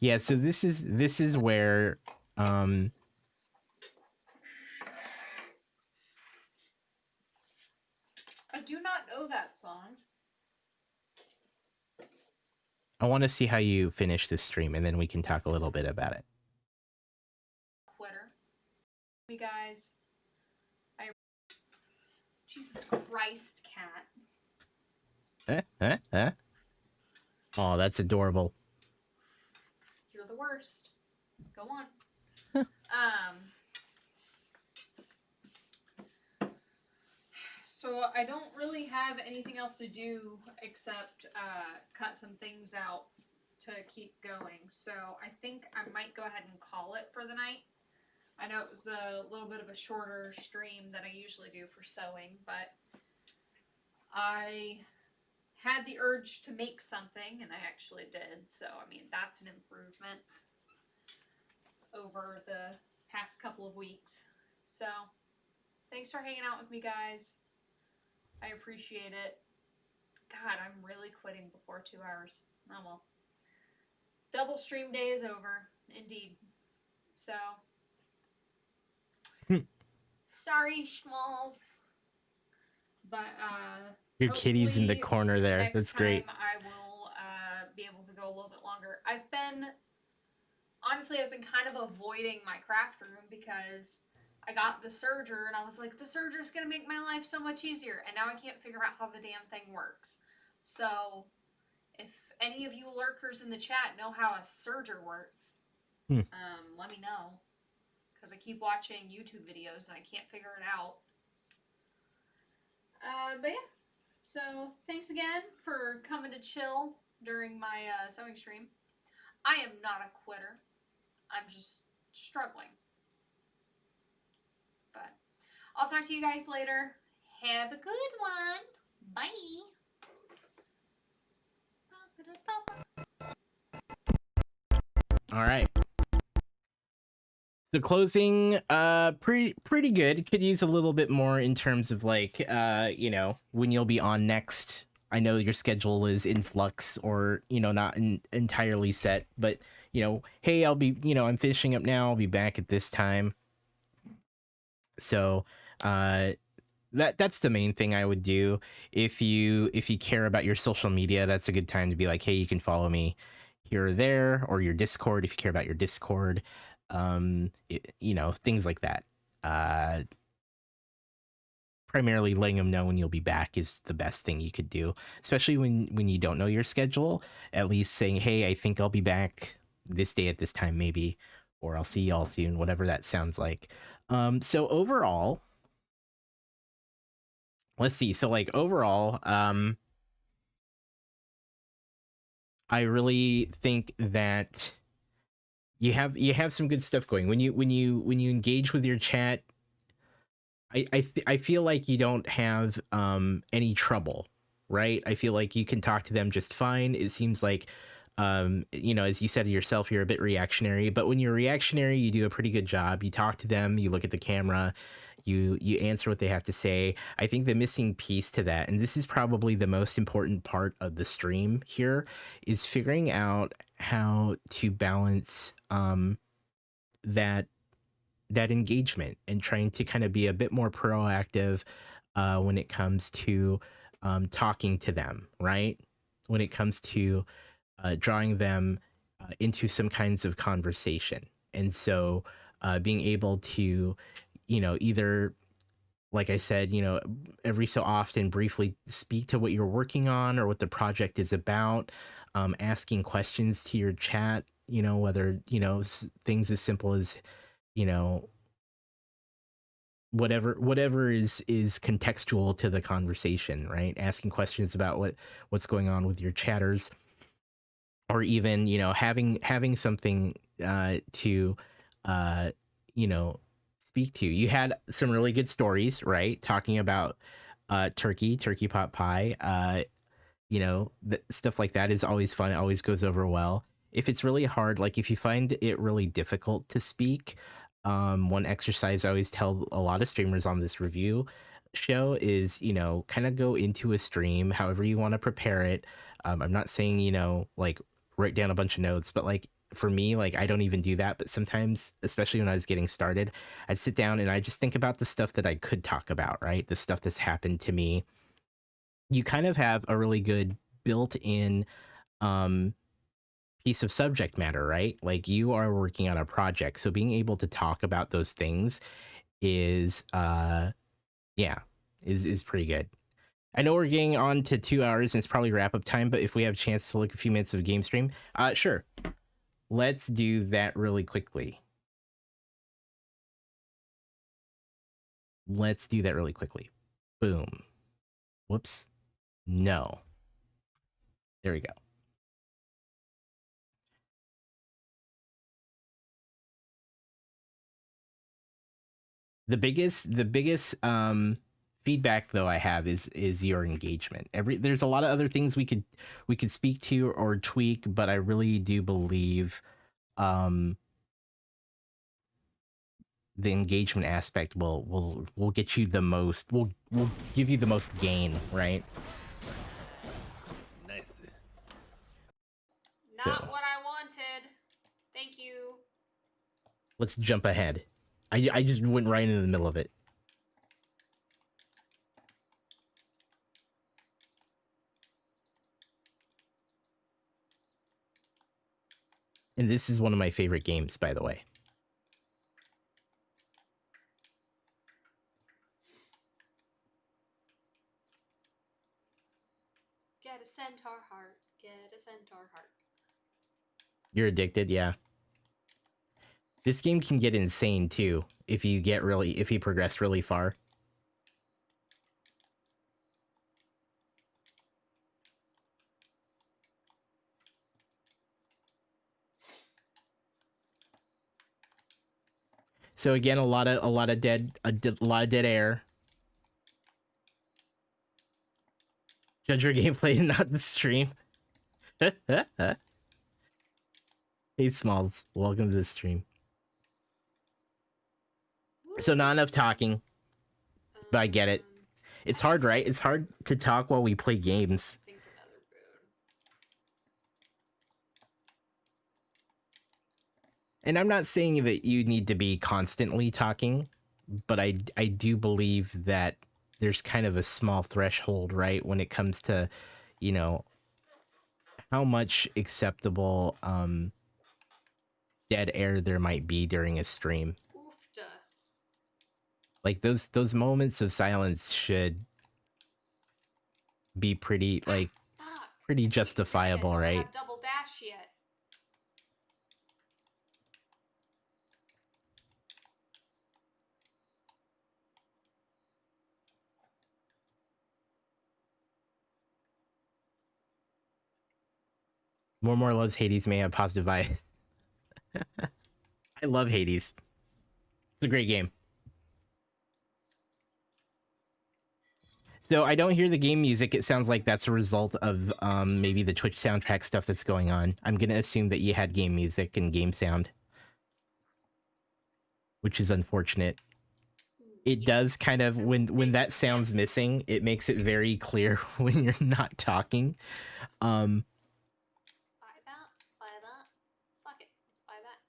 Yeah, so this is where I do not know that song. I want to see how you finish this stream and then we can talk a little bit about it. Quitter. You guys. Jesus Christ, cat. Oh, that's adorable. You're the worst. Go on. So I don't really have anything else to do except cut some things out to keep going. So I think I might go ahead and call it for the night. I know it was a little bit of a shorter stream than I usually do for sewing, but I had the urge to make something, and I actually did. So, I mean, that's an improvement over the past couple of weeks. So, thanks for hanging out with me, guys. I appreciate it. God, I'm really quitting before 2 hours. Oh, well. Double stream day is over, indeed. So, sorry, schmalls. But, your kitty's in the corner there. That's great. I will be able to go a little bit longer. I've been kind of avoiding my craft room because I got the serger and I was like, the serger's going to make my life so much easier. And now I can't figure out how the damn thing works. So if any of you lurkers in the chat know how a serger works, let me know. Because I keep watching YouTube videos and I can't figure it out. But yeah. So thanks again for coming to chill during my sewing stream. I am not a quitter. I'm just struggling. But I'll talk to you guys later. Have a good one. Bye. All right. So closing, pretty good. Could use a little bit more in terms of like, you know, when you'll be on next. I know your schedule is in flux or, you know, not entirely set, but, you know, hey, I'll be, you know, I'm finishing up now. I'll be back at this time. So, that's the main thing I would do. If you care about your social media, that's a good time to be like, hey, you can follow me here or there, or your Discord if you care about your Discord. You know, things like that. Primarily letting them know when you'll be back is the best thing you could do, especially when you don't know your schedule. At least saying, hey, I think I'll be back this day at this time, maybe, or I'll see y'all soon, whatever that sounds like. So overall, let's see. So like overall, I really think that you have some good stuff going. When you engage with your chat, I feel like you don't have any trouble, right? I feel like you can talk to them just fine. It seems like you know, as you said yourself, you're a bit reactionary, but when you're reactionary, you do a pretty good job. You talk to them, you look at the camera, you answer what they have to say. I think the missing piece to that, and this is probably the most important part of the stream here, is figuring out how to balance that engagement and trying to kind of be a bit more proactive when it comes to talking to them, right? When it comes to drawing them into some kinds of conversation. And so being able to, either, like I said, every so often briefly speak to what you're working on or what the project is about, asking questions to your chat, whether, things as simple as, whatever is contextual to the conversation, right? Asking questions about what's going on with your chatters, or even having something to speak to. You had some really good stories, right? Talking about turkey pot pie, stuff like that is always fun. It always goes over well. If it's really hard, like if you find it really difficult to speak, one exercise I always tell a lot of streamers on this review show is, kind of go into a stream however you want to prepare it. I'm not saying, like write down a bunch of notes, but like for me, like I don't even do that. But sometimes, especially when I was getting started, I'd sit down and I just think about the stuff that I could talk about, right? The stuff that's happened to me. You kind of have a really good built-in piece of subject matter, right? Like you are working on a project, so being able to talk about those things is is pretty good. I know we're getting on to 2 hours and it's probably wrap up time, but if we have a chance to look a few minutes of game stream, sure. Let's do that really quickly. Boom. Whoops. No. There we go. The biggest feedback though I have is your engagement. There's a lot of other things we could speak to or tweak, but I really do believe the engagement aspect will get you the most, will give you the most gain, right? Nice. Not what I wanted. Thank you. Let's jump ahead. I just went right into the middle of it. And this is one of my favorite games, by the way. Get a centaur heart. Get a centaur heart. You're addicted, yeah. This game can get insane too if you progress really far. So again, a lot of dead air. Judge your gameplay and not the stream. Hey Smalls, welcome to the stream. So not enough talking, but I get it. It's hard, right? It's hard to talk while we play games. And I'm not saying that you need to be constantly talking, but I do believe that there's kind of a small threshold, right, when it comes to, how much acceptable dead air there might be during a stream. Oofta. Like those moments of silence should be pretty pretty justifiable, right? Have double dash yet. More loves Hades may have positive vibe. I love Hades. It's a great game. So I don't hear the game music. It sounds like that's a result of maybe the Twitch soundtrack stuff that's going on. I'm gonna assume that you had game music and game sound, which is unfortunate. Ooh. it does Yes, kind of, when they that do. sound's missing, it makes it very clear when you're not talking. Buy that. Fuck it, let's buy that.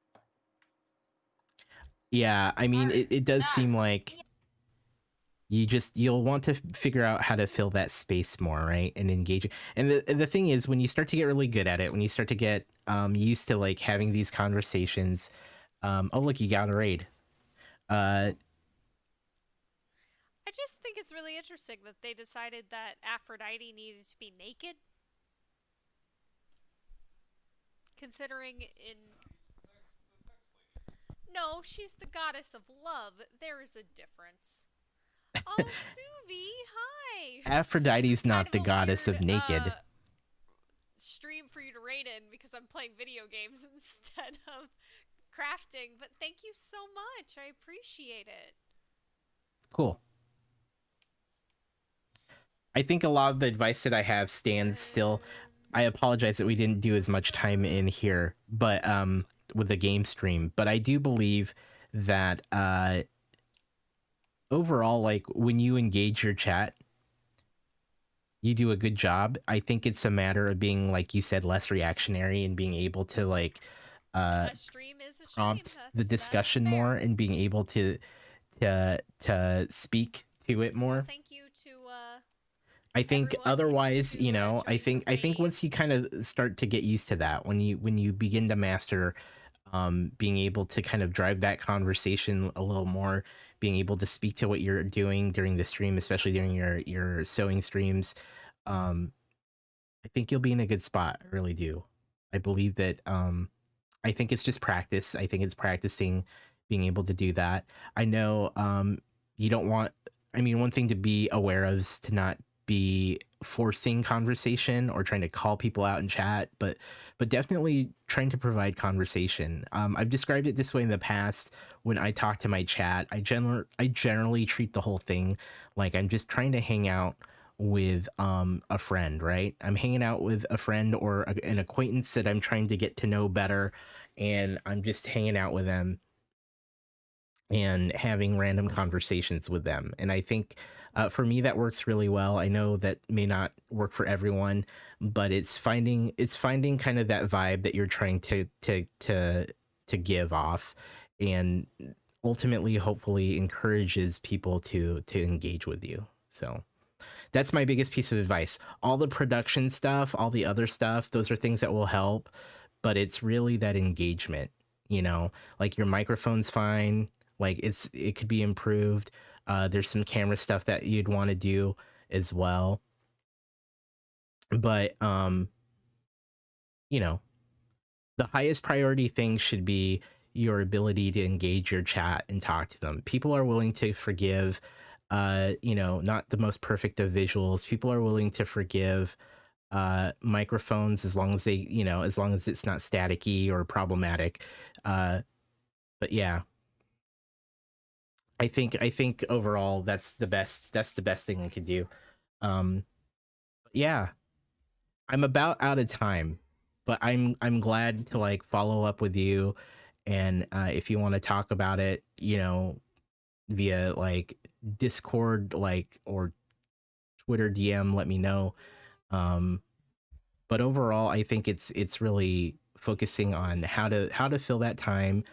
Yeah, I mean, Alright, it does done. seem like you'll want to figure out how to fill that space more, right, and engage. And the thing is, when you start to get really good at it, when you start to get used to like having these conversations, oh look, you got a raid. I just think it's really interesting that they decided that Aphrodite needed to be naked. Considering in... No, she's the goddess of love. There is a difference. Oh, Suvi, hi! Aphrodite's not the Kind of a goddess weird, of naked. stream for you to raid in because I'm playing video games instead of crafting, but thank you so much. I appreciate it. Cool. I think a lot of the advice that I have stands still. I apologize that we didn't do as much time in here, but with the game stream, but I do believe that overall, like when you engage your chat, you do a good job. I think it's a matter of being, like you said, less reactionary and being able to like A stream is a stream. prompt the That's discussion fair. more and being able to speak to it more. Well, thank you to I think everyone otherwise, who, you know, I joined the think raid. once you kind of start to get used to that, when you begin to master being able to kind of drive that conversation a little more, being able to speak to what you're doing during the stream, especially during your sewing streams, I think you'll be in a good spot. I really do. I believe that I think it's just practice. I think it's practicing being able to do that. I know you don't want, I mean, one thing to be aware of is to not be forcing conversation or trying to call people out in chat, but definitely trying to provide conversation. I've described it this way in the past. When I talk to my chat, I generally treat the whole thing like I'm just trying to hang out with a friend, right? I'm hanging out with a friend or an acquaintance that I'm trying to get to know better, and I'm just hanging out with them and having random conversations with them. And I think for me that works really well. I know that may not work for everyone, but it's finding kind of that vibe that you're trying to give off, and ultimately hopefully encourages people to engage with you. So that's my biggest piece of advice. All the production stuff, all the other stuff, those are things that will help, but it's really that engagement, you know, like your microphone's fine, like it could be improved. There's some camera stuff that you'd want to do as well. But you know, the highest priority thing should be your ability to engage your chat and talk to them. People are willing to forgive you know, not the most perfect of visuals. People are willing to forgive microphones as long as they, you know, as long as it's not staticky or problematic. But yeah, I think overall that's the best thing I could do. Yeah, I'm about out of time, but I'm glad to like follow up with you, and if you want to talk about it, you know, via like Discord, like, or Twitter DM, let me know. But overall, I think it's really focusing on how to fill that time,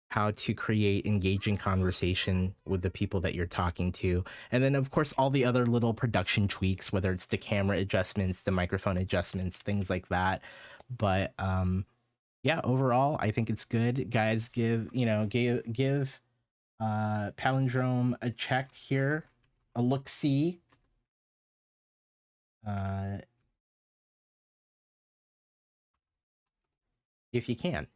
how to create engaging conversation with the people that you're talking to, and then of course all the other little production tweaks, whether it's the camera adjustments, the microphone adjustments, things like that. But yeah, overall, I think it's good. Guys, give Palindrome a check here, a look see. If you can.